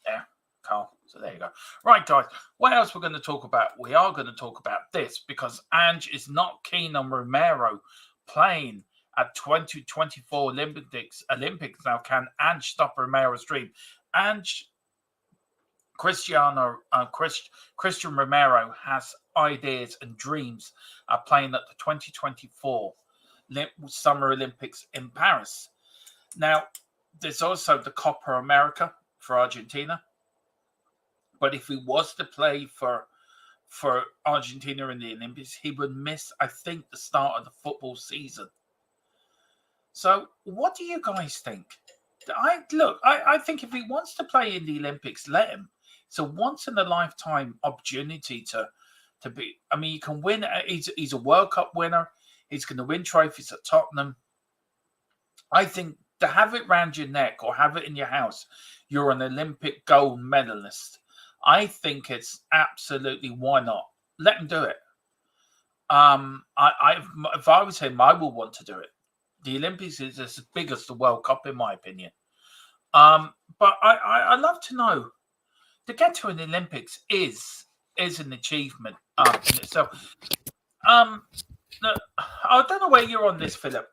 Yeah, Carl. So there you go. Right, guys. What else we're going to talk about? We are going to talk about this because Ange is not keen on Romero playing at 2024 Olympics now. Can Ange stop Romero's dream? Christian Romero has ideas and dreams of playing at the 2024 Summer Olympics in Paris. Now, there's also the Copa America for Argentina. But if he was to play for Argentina in the Olympics, he would miss, I think, the start of the football season. So what do you guys think? I think if he wants to play in the Olympics, let him. It's a once-in-a-lifetime opportunity to be. I mean, you can win. He's a World Cup winner. He's going to win trophies at Tottenham. I think to have it round your neck or have it in your house, you're an Olympic gold medalist. I think it's absolutely, why not? Let him do it. If I was him, I would want to do it. The Olympics is as big as the World Cup, in my opinion. But I'd love to know, to get to an Olympics is an achievement in itself. I don't know where you're on this, Philip.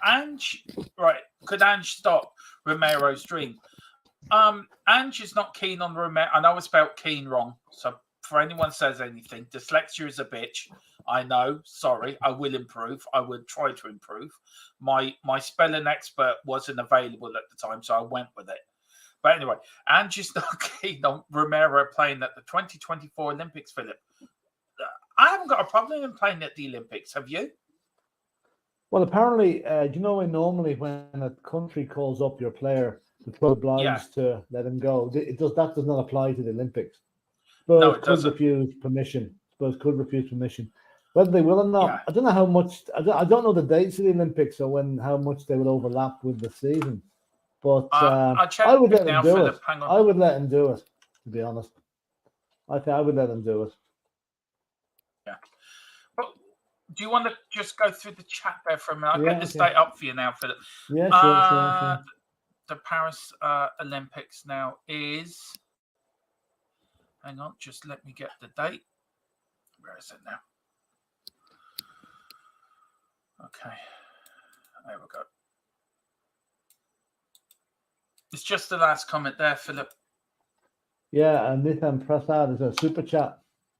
Ange, right? Could Ange stop Romero's dream? Ange is not keen on Romero. I know I spelled keen wrong. So for anyone says anything, dyslexia is a bitch. I know. Sorry. I will improve. I will try to improve. My spelling expert wasn't available at the time, so I went with it. But anyway, Ange is not keen on Romero playing at the 2024 Olympics, Philip. I haven't got a problem in playing at the Olympics. Have you? Well, apparently, normally when a country calls up your player, the obliged to let him go. That does not apply to the Olympics. Spurs could refuse permission. Whether they will or not, I don't know how much. I don't know the dates of the Olympics or how much they will overlap with the season. But I would let him do it. I would let him do it. To be honest, I would let him do it. Yeah. But do you want to just go through the chat there for a minute? I'll get this date up for you now, Philip. Yeah, sure. The Paris Olympics now is. Hang on, just let me get the date. Where is it now? Okay, there we go. It's just the last comment there, Philip. Yeah, and Nathan Prasad is a super chat.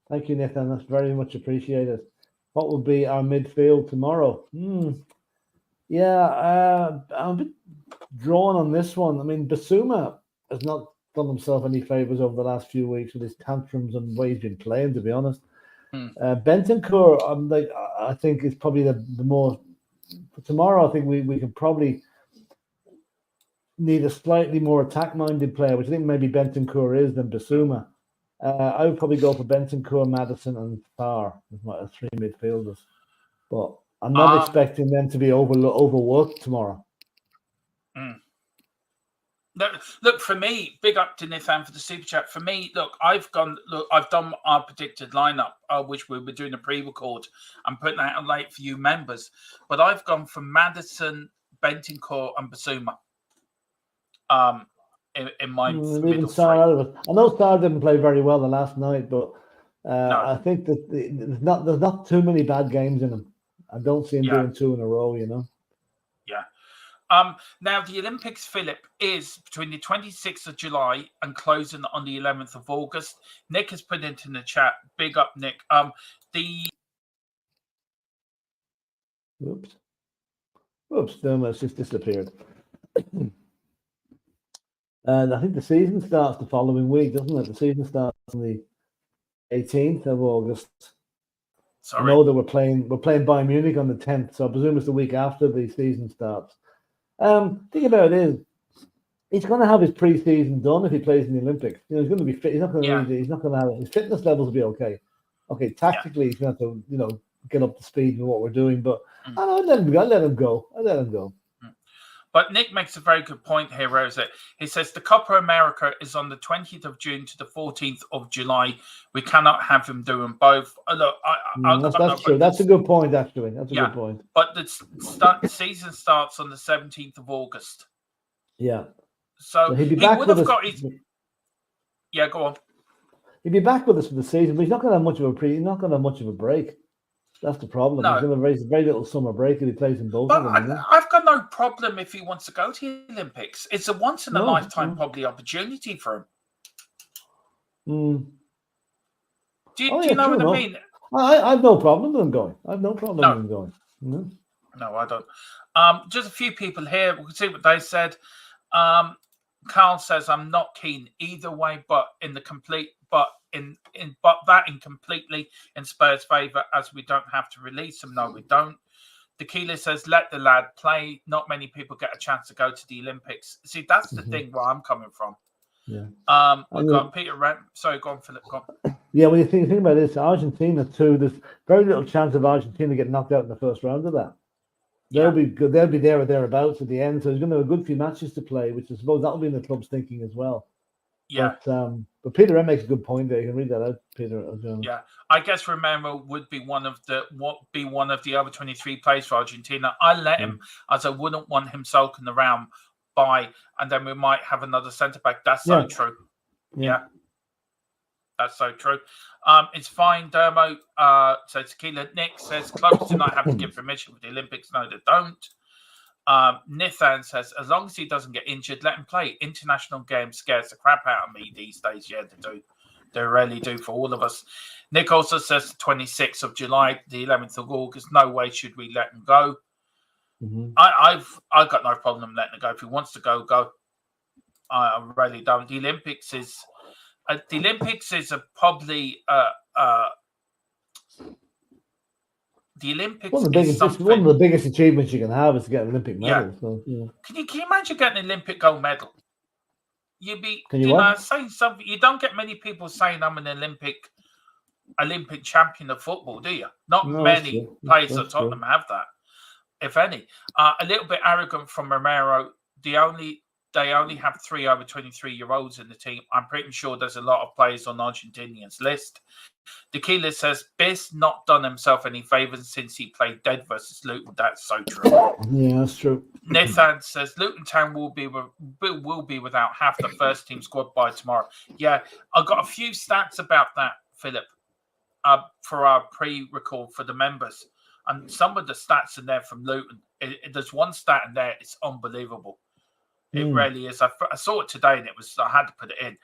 Thank you, Nathan. That's very much appreciated. What will be our midfield tomorrow? Yeah, I'm a bit drawn on this one. I mean, Basuma has not done himself any favours over the last few weeks with his tantrums and way he's been playing, to be honest. Bentancur, I think is probably the more for tomorrow. I think we can probably need a slightly more attack-minded player, which I think maybe Bentancur is than Basuma. I would probably go for Bentancur, Maddison, and Farr as my three midfielders. But I'm not expecting them to be overworked tomorrow. Look, for me, big up to Nathan for the super chat. For me, I've done our predicted lineup, which we were doing a pre-record. I'm putting that out late for you members, but I've gone for Maddison, Bentancur, and Basuma. In my middle three. I know Sarr didn't play very well the last night, but I think that there's not too many bad games in him. I don't see him doing two in a row. Yeah. Now the Olympics, Philip, is between the 26th of July and closing on the 11th of August. Nick has put into the chat. Big up, Nick. Oops, Dermot's just disappeared. And I think the season starts the following week, doesn't it? The season starts on the 18th of August. Sorry. I know that we're playing Bayern Munich on the 10th, so I presume it's the week after the season starts. Thing about it is, He's going to have his pre-season done if he plays in the Olympics. You know, he's going to be fit. He's not going to. Yeah. He's not going to have his fitness levels will be okay. Okay, tactically, he's going to have to, you know, get up to speed in what we're doing. But I'll let him go. I'll let him go. But Nick makes a very good point here, Rosa. He says the Copa America is on the 20th of June to the 14th of July. We cannot have him doing both. Look, that's true. That's a good point, actually. That's a good point. But the season starts on the 17th of August. Yeah. So he'd be back would have got his. Yeah, go on. He'd be back with us for the season, but he's not going to have much of a He's not going to have much of a break. That's the problem. No. He's going to raise very little summer break if he plays in both of them. I've got no problem if he wants to go to the Olympics. It's a once in a lifetime probably opportunity for him. Do you know what I mean? I have no problem with him going. I have no problem with him going. No, I don't. Just a few people here. We can see what they said. Carl says, "I'm not keen either way, but in completely in Spurs' favour, as we don't have to release him. No, we don't." Tequila says, "Let the lad play. Not many people get a chance to go to the Olympics." See, that's the thing where I'm coming from. Yeah. We've got Peter Rent. Sorry, go on, Philip. Go on. Yeah, when you think about this, Argentina too. There's very little chance of Argentina getting knocked out in the first round of that. They'll be good. They'll be there or thereabouts at the end. So there's going to have a good few matches to play, which I suppose that'll be in the club's thinking as well. Yeah. But Peter M makes a good point there. You can read that out, Peter. Yeah, I guess Romero would be one of the other 23 players for Argentina. I let him, as I wouldn't want him sulking around and then we might have another centre back. That's so true. Yeah. That's so true. It's fine, Dermo. So Tequila Nick says clubs do not have to give permission for the Olympics. No, they don't. Nithan says, as long as he doesn't get injured, let him play. International games scares the crap out of me these days. Yeah, they do. They really do for all of us. Nick also says the 26th of July, the 11th of August. No way should we let him go. I've got no problem letting him go. If he wants to go, go. I really don't. The Olympics is probably the Olympics one of the biggest achievements you can have is to get an Olympic medal. Yeah. So, yeah. Can you imagine getting an Olympic gold medal? You'd be saying something. You don't get many people saying I'm an Olympic champion of football, do you? Not many players at Tottenham have that, if any. A little bit arrogant from Romero. They only have 3 over 23-year-olds in the team. I'm pretty sure there's a lot of players on Argentinians' list. Tequila says, Biss not done himself any favours since he played dead versus Luton. That's so true. Yeah, that's true. Nathan says, Luton Town will be without half the first team squad by tomorrow. Yeah, I've got a few stats about that, Philip, for our pre-record for the members. And some of the stats in there from Luton, there's one stat in there, it's unbelievable. It really is. I saw it today and I had to put it in.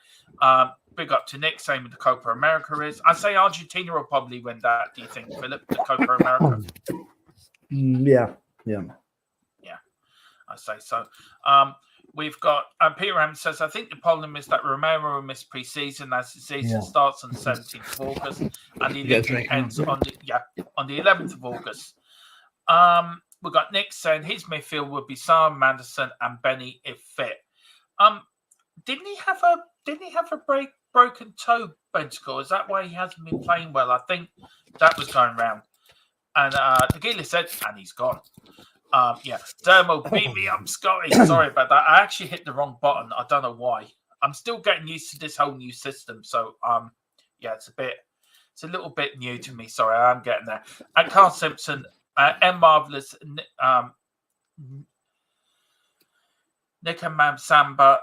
Big up to Nick, saying what the Copa America is. I say Argentina will probably win that. Do you think, Philip, the Copa America? Yeah. I say so. We've got Peter Ham says, I think the problem is that Romero will miss pre-season as the season starts on the 17th of August and the Olympic ends on the 11th of August. We've got Nick saying his midfield would be Sam, Madison, and Benny if fit. Didn't he have a broken toe, Bentacle? Is that why he hasn't been playing well? I think that was going round. And the Gila said, and he's gone. Dermo beat me up, Scotty. Sorry about that. I actually hit the wrong button. I don't know why. I'm still getting used to this whole new system. So it's a little bit new to me. Sorry, I'm getting there. And Carl Simpson. M. Marvelous, Nick and Mam Samba.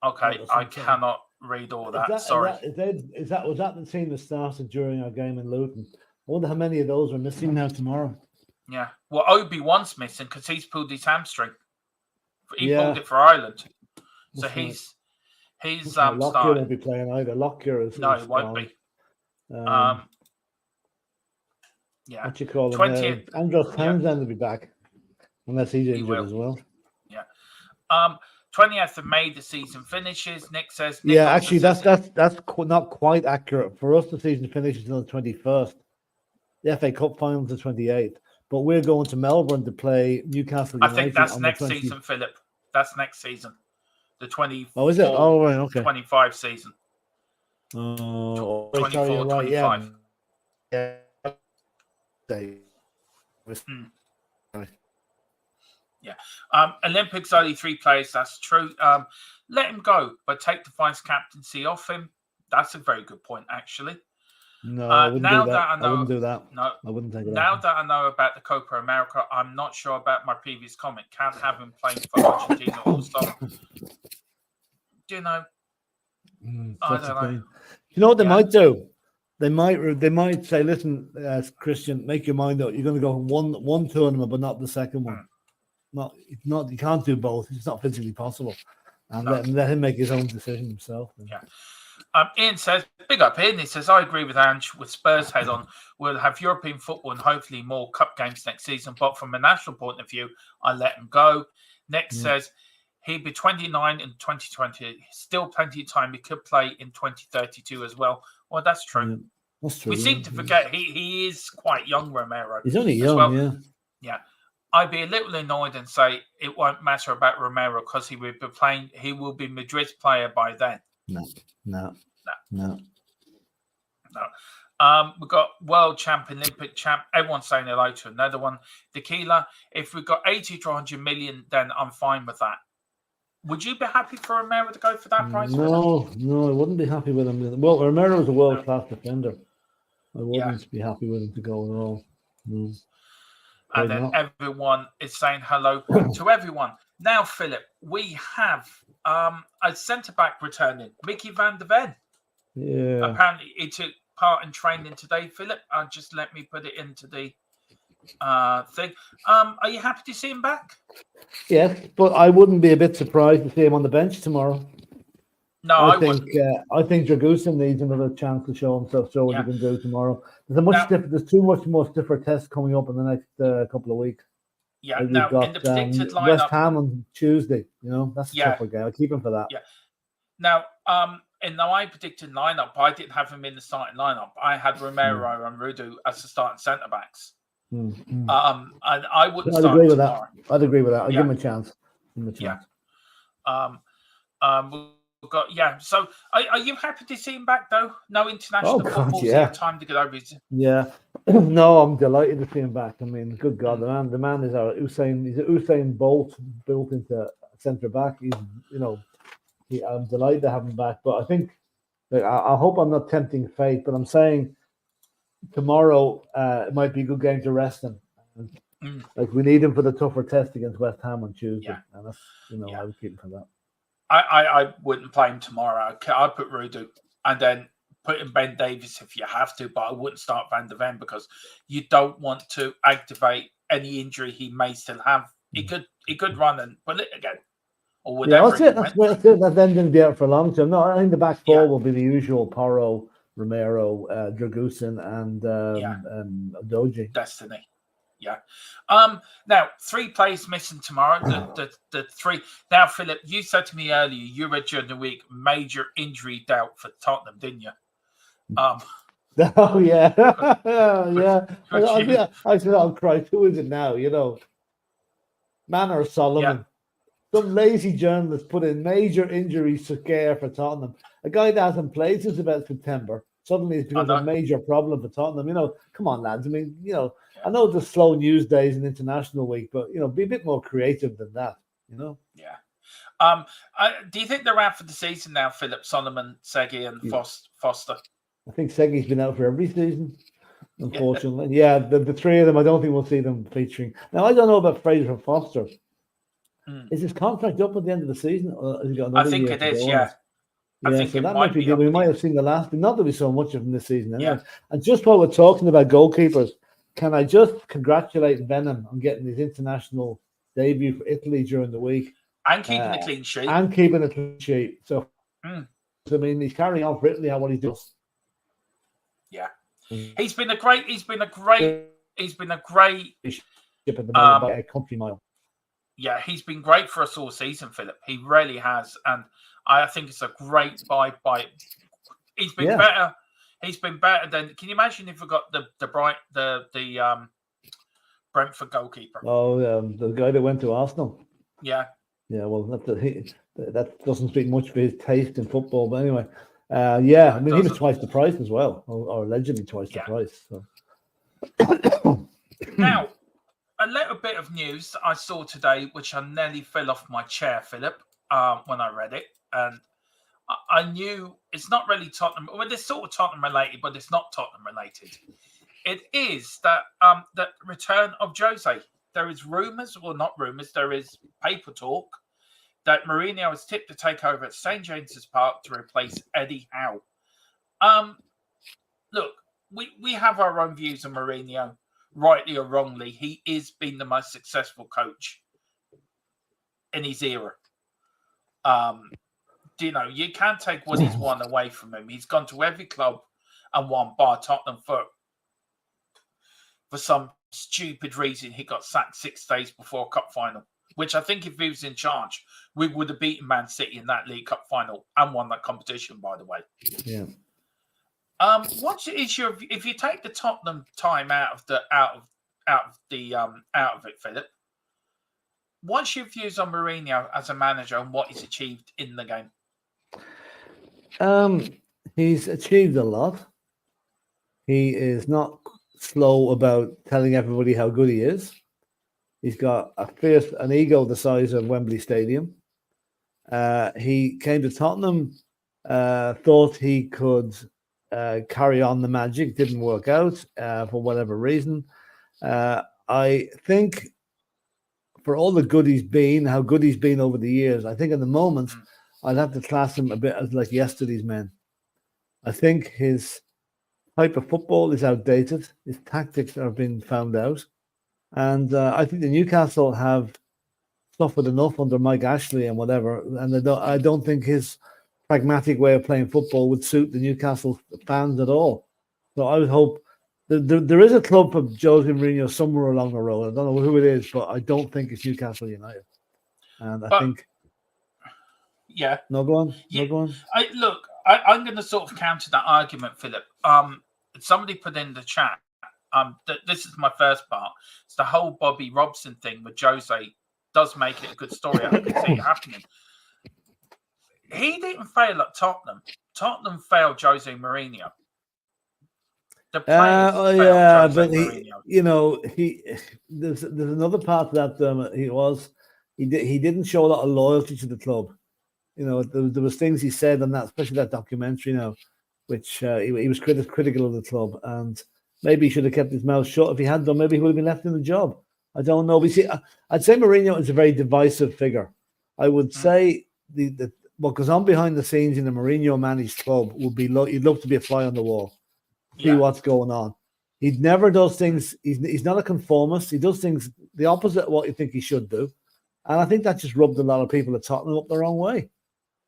Okay, I cannot read all that. Sorry. Was that the team that started during our game in Luton? I wonder how many of those are missing now tomorrow. Yeah. Well, Obi-Wan's missing because he's pulled his hamstring. He pulled it for Ireland. So he's Lockyer won't be playing either. Lockyer is no, he won't be. Yeah. What you call him? Andros Townsend will be back, unless he's injured as well. Yeah. 20th of May, the season finishes. Nick says. Actually, that's not quite accurate. For us, the season finishes on the 21st. The FA Cup finals the 28th. But we're going to Melbourne to play Newcastle United. I think that's next season, Philip. That's next season. The 24, Oh, is it? Oh, right, okay. 25 season. Oh, 24, right, 25. Yeah. Yeah. Olympics only 3 players. That's true. Let him go, but take the vice captaincy off him. That's a very good point, actually. No, I wouldn't do that. I wouldn't do that. No, I wouldn't take it. Now that I know about the Copa America, I'm not sure about my previous comment. Can't have him playing for Argentina All-Star. Do you know? I don't know. You know what they might do? They might say, "Listen, Christian, make your mind up. You're going to go one tournament, but not the second one. Not. You can't do both. It's not physically possible." And let him make his own decision himself. Yeah. Ian says, big up Ian. He says, I agree with Ange. With Spurs head on, we'll have European football and hopefully more cup games next season. But from a national point of view, I let him go. Next says, he'd be 29 in 2020. Still plenty of time. He could play in 2032 as well. Well, that's true. Yeah, that's true. We seem to forget he is quite young, Romero. He's only young, Yeah. I'd be a little annoyed and say it won't matter about Romero because he will be Madrid's player by then. No. We've got world champ, Olympic champ. Everyone's saying hello to another one. Tequila. If we've got 80 to 100 million, then I'm fine with that. Would you be happy for Romero to go for that price? No, I wouldn't be happy with him. Well, Romero is a world-class defender. I wouldn't be happy with him to go at all. No. And then everyone is saying hello to everyone. Now, Philip, we have a centre-back returning, Mickey van der Ven. Yeah. Apparently, he took part in training today, Philip. Just let me put it into the thing. Are you happy to see him back? Yes, but I wouldn't be a bit surprised to see him on the bench tomorrow. No, I think Dragusin needs another chance to show himself, show what he can do tomorrow. There's too much stiffer tests coming up in the next couple of weeks. Yeah, like now got, in the predicted lineup, West Ham on Tuesday. That's a tougher game. I'll keep him for that. Yeah. Now, in my predicted lineup, I didn't have him in the starting lineup. I had Romero and Rudu as the starting centre backs. And I wouldn't start agree with tomorrow. that. I'd agree with that. I'll give him a chance. Yeah. We've got So, are you happy to see him back though? No international football, so you have time to get over his. Yeah. No, I'm delighted to see him back. I mean, good God, the man is our Usain. He's a Usain Bolt built into centre back. I'm delighted to have him back. But I think, I hope I'm not tempting fate, but I'm saying tomorrow it might be a good game to rest him. We need him for the tougher test against West Ham on Tuesday. Yeah. And that's, I would keep him for that. I wouldn't play him tomorrow. I'd put Rudu and then put in Ben Davies if you have to, but I wouldn't start Van der Ven because you don't want to activate any injury he may still have. He could run and pull it again. Or whatever. That's it. That then didn't be out for a long time. No, I think the back four will be the usual Porro, Romero, Dragusin, and Doji. Destiny. Yeah. Now 3 players missing tomorrow. The 3. Now, Philip, you said to me earlier you read during the week major injury doubt for Tottenham, didn't you? Oh yeah, yeah. I said, "I'll cry." Who is it now? Man or Solomon? Yeah. Some lazy journalist put in major injury scare for Tottenham. A guy that hasn't played since about September. Suddenly it's become a major problem for Tottenham. Come on, lads. I mean, I know the slow news days and international week, but be a bit more creative than that. Yeah. Do you think they're out for the season now, Philip? Solomon, Segi, and Foster. I think Segi's been out for every season, unfortunately. Yeah, the 3 of them. I don't think we'll see them featuring. Now I don't know about Fraser and Foster. Is his contract up at the end of the season? Or has he got another year? I think it is. Yeah. I think so that might be good. We might have seen the last, but not that we saw much of him this season. Anyway. Yeah. And just while we're talking about goalkeepers, can I just congratulate Venom on getting his international debut for Italy during the week and keeping a clean sheet? So, I mean, he's carrying on for Italy. What he does. Yeah, he's been a great country mile. Yeah, he's been great for us all season, Philip. He really has, and I think it's a great buy. He's been better. He's been better than. Can you imagine if we got the Brentford goalkeeper? Oh, the guy that went to Arsenal. Yeah, Yeah, well, that doesn't speak much for his taste in football. But anyway, yeah, I mean, he was twice the price as well, or allegedly twice the price. So. Now, a little bit of news I saw today, which I nearly fell off my chair, Philip, when I read it. And I knew it's not really Tottenham. Well, it's sort of Tottenham related, but it's not Tottenham related. It is that the return of Jose. There is rumours, well, not rumours, there is paper talk that Mourinho is tipped to take over at St. James's Park to replace Eddie Howe. Look, we have our own views on Mourinho, rightly or wrongly. He is been the most successful coach in his era. You can't take what he's won away from him. He's gone to every club and won, bar Tottenham for some stupid reason. He got sacked 6 days before a cup final, which I think if he was in charge, we would have beaten Man City in that League Cup final and won that competition, by the way. Yeah. What is your, if you take the Tottenham time out of it, Philip? What's your views on Mourinho as a manager and what he's achieved in the game? He's achieved a lot. He is not slow about telling everybody how good he is. He's got an ego the size of Wembley Stadium. He came to Tottenham, thought he could carry on the magic, didn't work out for whatever reason. I think for all the good he's been, how good he's been over the years, I think in the moment, I'd have to class him a bit as like yesterday's men. I think his type of football is outdated. His tactics have been found out. And I think the Newcastle have suffered enough under Mike Ashley and whatever. And I don't think his pragmatic way of playing football would suit the Newcastle fans at all. So I would hope there is a club for Jose Mourinho somewhere along the road. I don't know who it is, but I don't think it's Newcastle United. And I think... Yeah. No, go on. Yeah. No, go on. I'm going to sort of counter that argument, Philip. Somebody put in the chat, this is my first part. It's the whole Bobby Robson thing with Jose does make it a good story. I can see it happening. He didn't fail at Tottenham. Tottenham failed Jose Mourinho. The players failed Jose Mourinho. There's another part of that. He didn't show a lot of loyalty to the club. There was things he said on that, especially that documentary which he was critical of the club, and maybe he should have kept his mouth shut. If he had done, maybe he would have been left in the job. I don't know. I'd say Mourinho is a very divisive figure. I would say what goes on behind the scenes in a Mourinho managed club would be you'd love to be a fly on the wall, see what's going on. He never does things. He's not a conformist. He does things the opposite of what you think he should do, and I think that just rubbed a lot of people at Tottenham up the wrong way.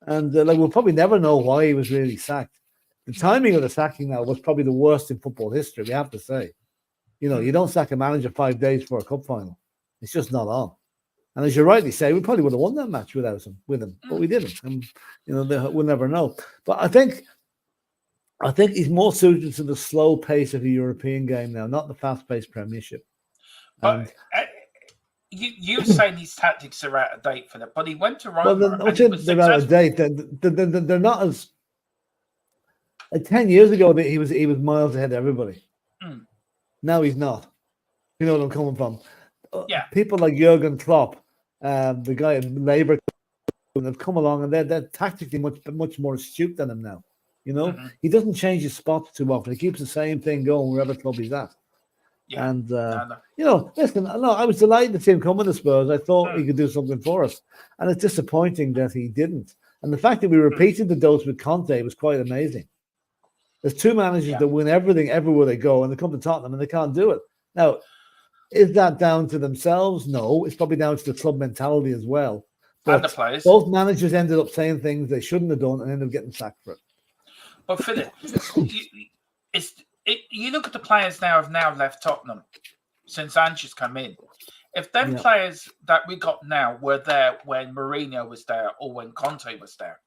And we'll probably never know why he was really sacked. The timing of the sacking now was probably the worst in football history, we have to say. You don't sack a manager 5 days for a cup final. It's just not on. And as you rightly say, we probably would have won that match with him, but we didn't. And we'll never know. But I think he's more suited to the slow pace of the European game now, not the fast-paced Premiership. But you're saying these tactics are out of date for that, but he went to Roma. Well, they're out of date. They're not as. 10 years ago, he was miles ahead of everybody. Now he's not. You know what I'm coming from? Yeah. People like Jurgen Klopp, the guy at Labour, have come along and they're tactically much more astute than him now. He doesn't change his spots too often. He keeps the same thing going wherever club he's at. Yeah. And listen, I was delighted to see him come to Spurs. I thought he could do something for us, and it's disappointing that he didn't. And the fact that we repeated the dose with Conte was quite amazing. There's two managers that win everything everywhere they go, and they come to Tottenham and they can't do it. Now, is that down to themselves? No, it's probably down to the club mentality as well. But and the players. Both managers ended up saying things they shouldn't have done and ended up getting sacked for it. But Philip, you look at the players have now left Tottenham since Ange's come in. If them players that we got now were there when Mourinho was there or when Conte was there,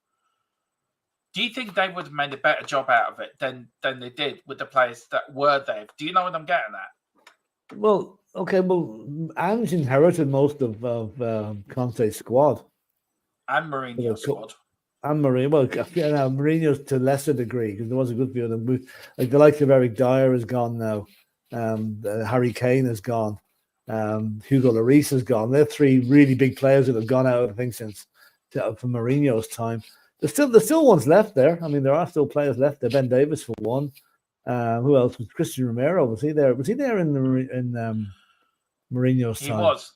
do you think they would have made a better job out of it than they did with the players that were there? Do you know what I'm getting at? Well, okay. Well, Ange inherited most of Conte's squad. And Mourinho's squad. And Mourinho. Well, Mourinho's to a lesser degree because there was a good few of them. Like the likes of Eric Dyer is gone now. Harry Kane is gone. Hugo Lloris is gone. They're three really big players that have gone out, I think, since from Mourinho's time. There's still ones left there. I mean, there are still players left there. Ben Davies for one. Who else was Christian Romero? Was he there? Was he there in Mourinho's time? He was,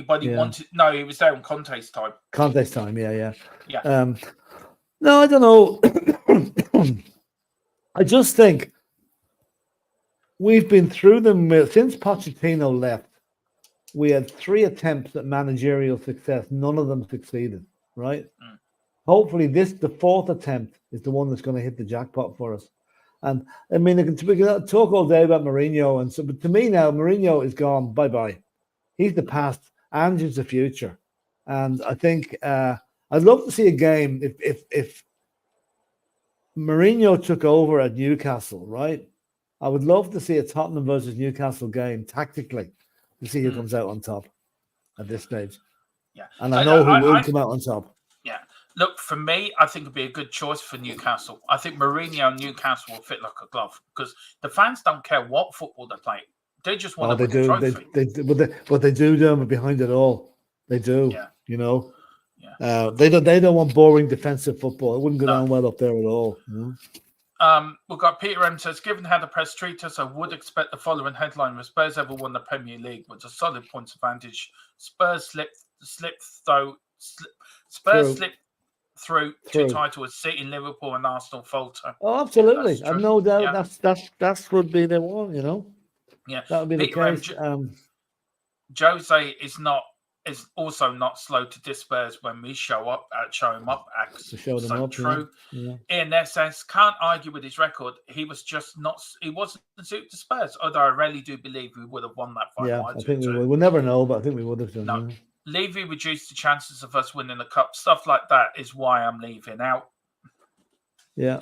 but he wanted. No, he was there in Conte's time. Conte's time, yeah. No, I don't know. I just think we've been through them since Pochettino left. We had 3 attempts at managerial success. None of them succeeded. Right. Hopefully, the 4th attempt is the one that's going to hit the jackpot for us. And I mean, we can talk all day about Mourinho, and so, but to me now, Mourinho is gone. Bye bye. He's the past. Ange's the future. And I think I'd love to see a game if Mourinho took over at Newcastle. Right. I would love to see a Tottenham versus Newcastle game tactically to see who comes out on top at this stage. Yeah, and I know who will come out on top. Yeah. Look, for me, I think it'd be a good choice for Newcastle. I think Mourinho and Newcastle will fit like a glove because the fans don't care what football they play. They just want to win the trophy. But they do them behind it all. They do. Yeah. You know. Yeah. They don't want boring defensive football. It wouldn't go down well up there at all. You know? We've got Peter M says, given how the press treat us, I would expect the following headline: if Spurs ever won the Premier League, with a solid points advantage. Spurs slipped through 2 titles, City, Liverpool, and Arsenal falter. Oh, absolutely. I've no doubt that's would be the one, you know. Yeah, that would be the case. Jose is also not slow to disperse when we show him up. To show them up, true. Yeah. In that sense, can't argue with his record. He wasn't suited to Spurs. Although I really do believe we would have won that fight. Yeah, I think we would. We'll never know, but I think we would have done. No. Levy reduced the chances of us winning the cup. Stuff like that is why I'm leaving out. Yeah.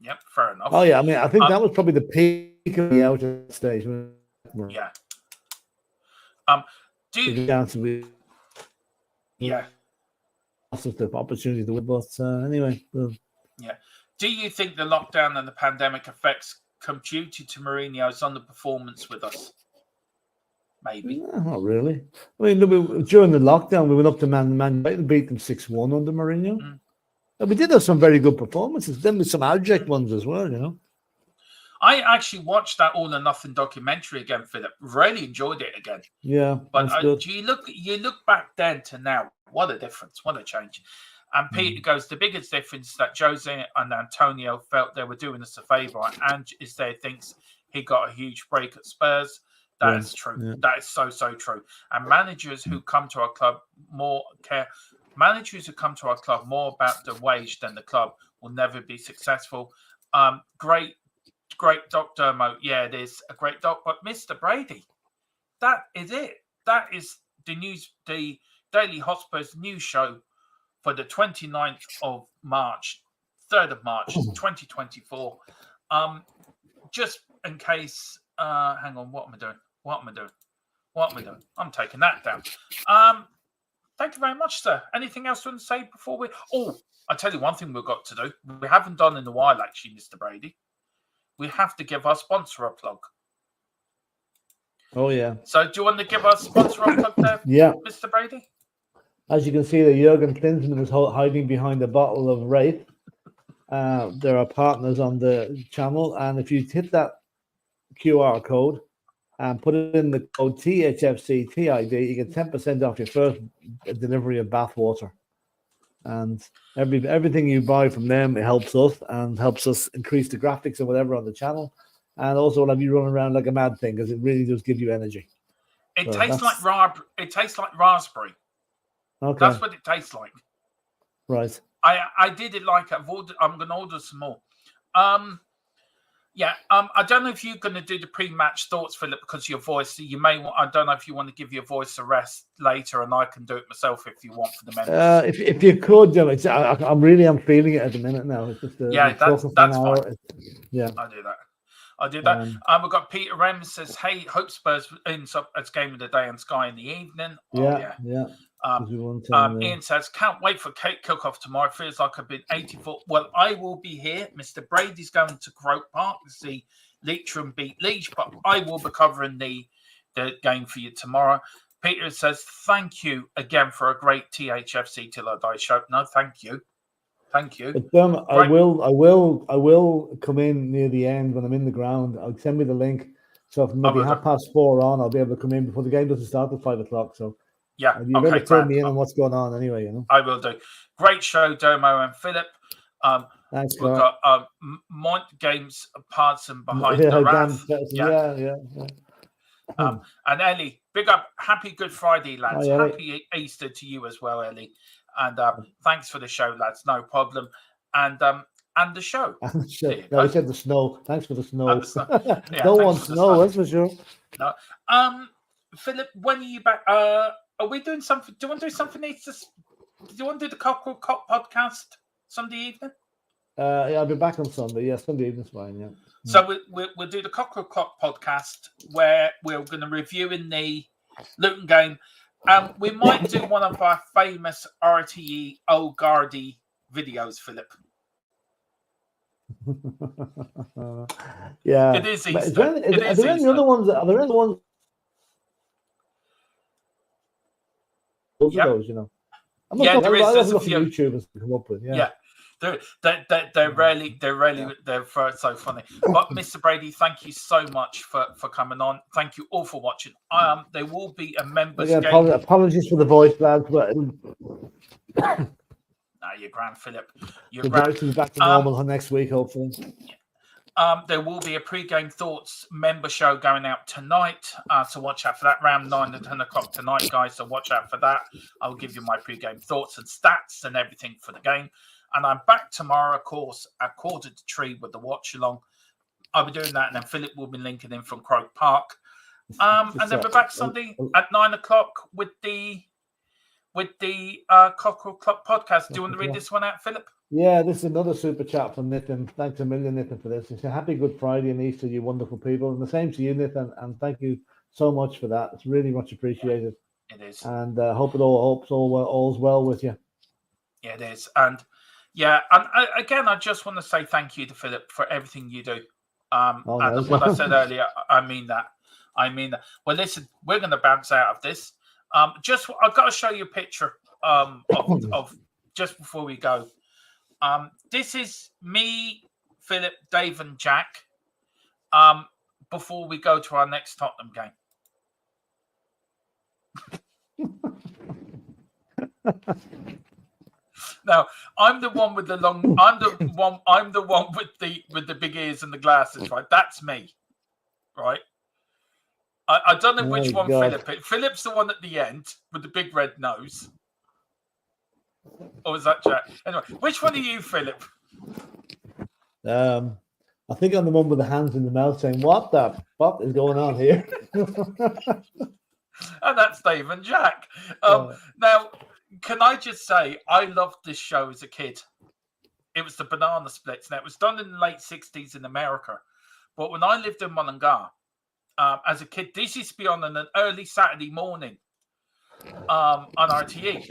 Yep, fair enough. Oh, yeah. I mean, I think that was probably the peak of the outer stage. Yeah. Lots of opportunity to win, but anyway. Yeah. Do you think the lockdown and the pandemic effects come due to Mourinho's underperformance with us? Maybe. No, not really. I mean, during the lockdown, we went up to Man United and beat them 6-1 under Mourinho. And we did have some very good performances. Then with some abject ones as well, you know. I actually watched that All or Nothing documentary again, Philip. Really enjoyed it again. Yeah, but you look back then to now. What a difference! What a change! And Peter goes, the biggest difference that Jose and Antonio felt they were doing us a favour, and is there thinks he got a huge break at Spurs. That is true. Yeah. That is so true. And managers who come to our club more about the wage than the club will never be successful. Great doc, Dermo. Yeah, it is a great doc. But Mr. Brady, that is it. That is the Daily Hotspur's news show for the 29th of March, 3rd of March, 2024. Just in case, hang on, what am I doing? I'm taking that down. Thank you very much, sir. Anything else you want to say before we... Oh, I'll tell you one thing we've got to do. We haven't done in a while, actually, Mr. Brady. We have to give our sponsor a plug. Oh, yeah. So do you want to give our sponsor a plug there, yeah, Mr. Brady? As you can see, that Jurgen Klinsmann was hiding behind a bottle of Wraith. There are partners on the channel, and if you hit that QR code and put it in the code THFC TID, you get 10% off your first delivery of bath water. And everything you buy from them, it helps us and helps us increase the graphics or whatever on the channel. And also will have you running around like a mad thing because it really does give you energy. It tastes like raspberry. Okay. That's what it tastes like. Right. I did it like I'm going to order some more. I don't know if you're going to do the pre-match thoughts, Philip, because your voice. You may. I don't know if you want to give your voice a rest later, and I can do it myself if you want for the members. If you could do it, I'm feeling it at the minute now. It's just that's fine. Yeah, I'll do that. We've got Peter M says, "Hey, hope Spurs ends up as game of the day on Sky in the evening." Yeah. Ian says, can't wait for cake cook-off tomorrow. Feels like I've been 84. Well, I will be here. Mr. Brady's going to Croke Park to see Leitrim beat Leach, but I will be covering the game for you tomorrow. Peter says, thank you again for a great THFC Till I Die show. No, thank you. Thank you. But I will come in near the end when I'm in the ground. I'll send me the link. So if maybe 4:30 on, I'll be able to come in before the game doesn't start at 5 o'clock. So yeah, you better turn me in on what's going on anyway. You know, I will do. Great show, Domo and Philip. Thanks. We've got Mont Games Parson behind the wrath. And Ellie, big up. Happy Good Friday, lads. Hi, happy Easter to you as well, Ellie. And thanks for the show, lads. No problem. And the show. No, we said the snow. Thanks for the snow. Yeah, don't want snow, that's for sure. No. Philip, when are you back? Are we doing something? Do you want to do something? Do you want to do the Cockerel Cop podcast Sunday evening? Yeah, I'll be back on Sunday. Yeah, Sunday evening's fine. Yeah. So we'll do the Cockerel Cop podcast where we're going to review in the Luton game. We might do one of our famous RTE Old Guardy videos, Philip. Yeah, it is Easter. Are there any other ones? Those, you know. There is. There's a few YouTubers to come up with. Yeah. They're so funny. But Mr. Brady, thank you so much for coming on. Thank you all for watching. There will be a members game. Apologies for the voice, lads, but you're grand, Philip. The voice is back to normal next week, hopefully. There will be a pre-game thoughts member show going out tonight. So watch out for that, around 9 to 10 o'clock tonight, guys. So watch out for that. I'll give you my pre-game thoughts and stats and everything for the game. And I'm back tomorrow, of course, at 2:45 with the watch along. I'll be doing that, and then Philip will be linking in from Croke Park. And then we're back Sunday at 9 o'clock with the Cockerel Club podcast. Do you want to read this one out, Philip? Yeah, this is another super chat from Nathan. Thanks a million, Nathan, for this. It's a happy Good Friday and Easter, you wonderful people. And the same to you, Nathan. And thank you so much for that. It's really much appreciated. It is. And hope all's well with you. Yeah, it is. And again, I just want to say thank you to Philip for everything you do. And what I said earlier, I mean that. Well, listen, we're going to bounce out of this. I've got to show you a picture of just before we go. This is me, Philip, Dave, and Jack. Before we go to our next Tottenham game. Now, I'm the one with the long. I'm the one with the big ears and the glasses. Right, that's me. Right. I don't know which one Philip is. Philip's the one at the end with the big red nose. Or was that Jack? Anyway, which one are you, Philip? I think I'm the one with the hands in the mouth saying, what is going on here? And that's Dave and Jack. Now, can I just say, I loved this show as a kid. It was the Banana Splits. Now, it was done in the late 60s in America. But when I lived in Mullingar, as a kid, this used to be on an early Saturday morning on RTE.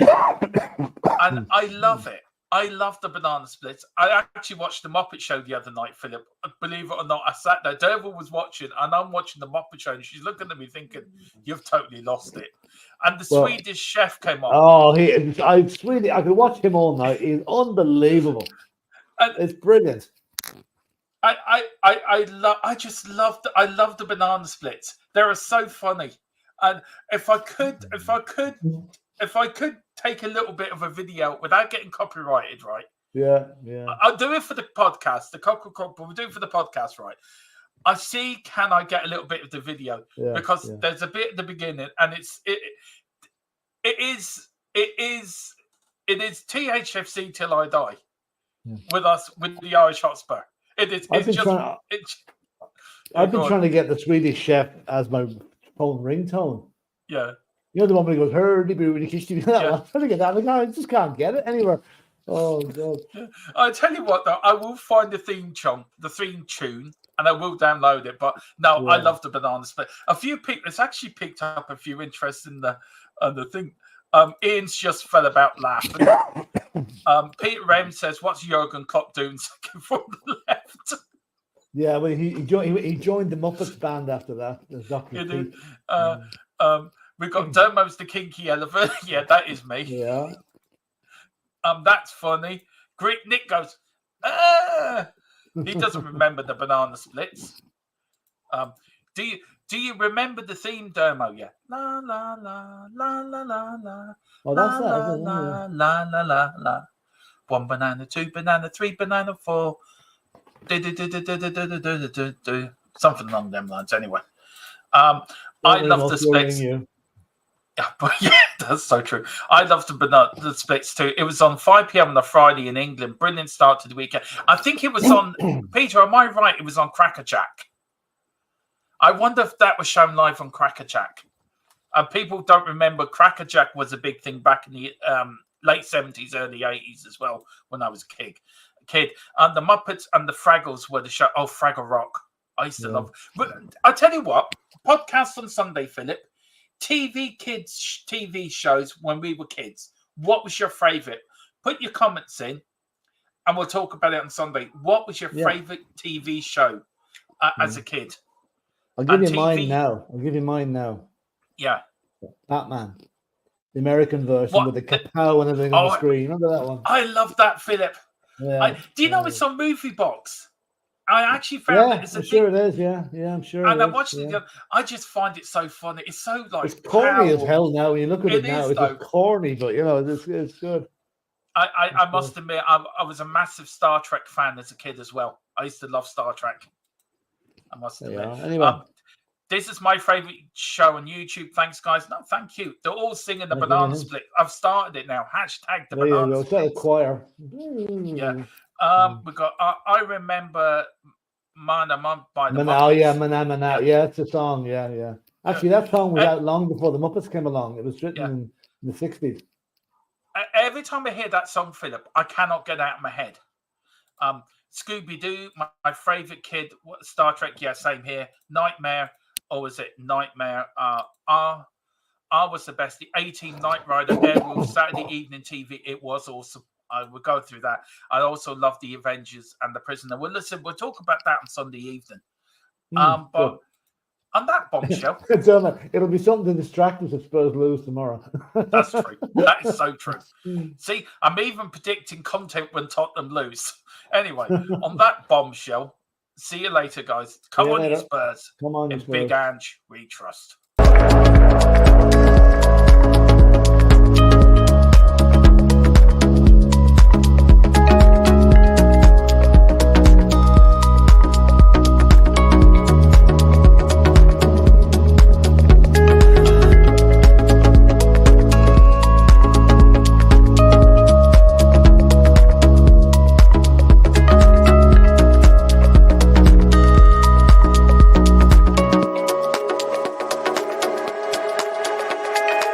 And I love it. I love the Banana Splits. I actually watched the Muppet Show the other night, Philip. Believe it or not, I sat there. Derval was watching, and I'm watching the Muppet Show, and she's looking at me thinking, you've totally lost it. And the Swedish chef came on. Oh, I could watch him all night. He's unbelievable. It's brilliant. I love the Banana Splits. They're so funny. And if I could take a little bit of a video without getting copyrighted, right? Yeah. I'll do it for the podcast, the Cockerel Club, but we'll do it for the podcast, right? I see, can I get a little bit of the video? Because there's a bit at the beginning, and it is THFC Till I Die with us, with the Irish Hotspur. It is. I've been trying to get the Swedish chef as my phone ringtone. Yeah. You know the one where he goes, hurdy booty, kishty. I'm trying to get that. Like, I just can't get it anywhere. Oh, God. I tell you what, though, I will find the theme tune, and I will download it. But no, I love the Banana Split. A few people, it's actually picked up a few interest in the thing. Ian's just fell about laughing. Peter Rem says, "What's Jurgen Klopp doing second from the left?" Yeah, well, he joined the Muppets band after that. We've got Dermo's the kinky elephant. Yeah, that is me. Yeah. That's funny. Greek Nick goes, he doesn't remember the banana splits. Do you remember the theme, Dermo? Yeah. La la la la la la la. Oh, that's la, that. La la la la la. 1 banana, 2 banana, 3 banana, 4. Something along them lines. Anyway, I love the splits. Yeah, that's so true. I love the splits too. It was on 5 p.m. on a Friday in England. Brilliant start to the weekend. I think it was on Peter. Am I right? It was on Crackerjack. I wonder if that was shown live on Crackerjack. People don't remember Crackerjack was a big thing back in the late 70s, early 80s as well. When I was a kid, and the Muppets and the Fraggles were the show. Oh, Fraggle Rock! I used to love. But I tell you what, podcast on Sunday, Philip. TV shows when we were kids. What was your favourite? Put your comments in, and we'll talk about it on Sunday. What was your favourite TV show as a kid? I'll give you mine now. Yeah. Batman. The American version with the kapow and everything on the screen. Remember that one? I love that, Philip. Yeah. Do you know it's on Movie Box? I actually found that it's I'm sure it is. Yeah, I'm sure. And I watched it. I just find it so funny. It's so like it's corny as hell now. When you look at it now, it's just corny, but it's good. I must admit, I was a massive Star Trek fan as a kid as well. I used to love Star Trek. I must admit. Yeah. Anyway, this is my favorite show on YouTube. Thanks, guys. No, thank you. They're all singing the banana split. I've started it now. Hashtag the banana split. It's a choir. Yeah. We got. I remember Mana by the Muppets. Oh yeah, Mana. Yeah, it's a song. Yeah. Actually, that song was out long before the Muppets came along. It was written in the 60s. Every time I hear that song, Philip, I cannot get it out of my head. Scooby-Doo, my favorite kid. Star Trek, yeah, same here. Nightmare, or was it Nightmare? R was the best. The A-Team, Knight Rider, Airwolf, Saturday evening TV. It was awesome. I will go through that. I also love the Avengers and the Prisoner. Well, listen, we'll talk about that on Sunday evening. But on that bombshell, it'll be something to distract us if Spurs lose tomorrow. That's true. That is so true. See, I'm even predicting content when Tottenham lose. Anyway, on that bombshell, see you later, guys. Come on, you Spurs. Come on, in Spurs. Big Ange, we trust.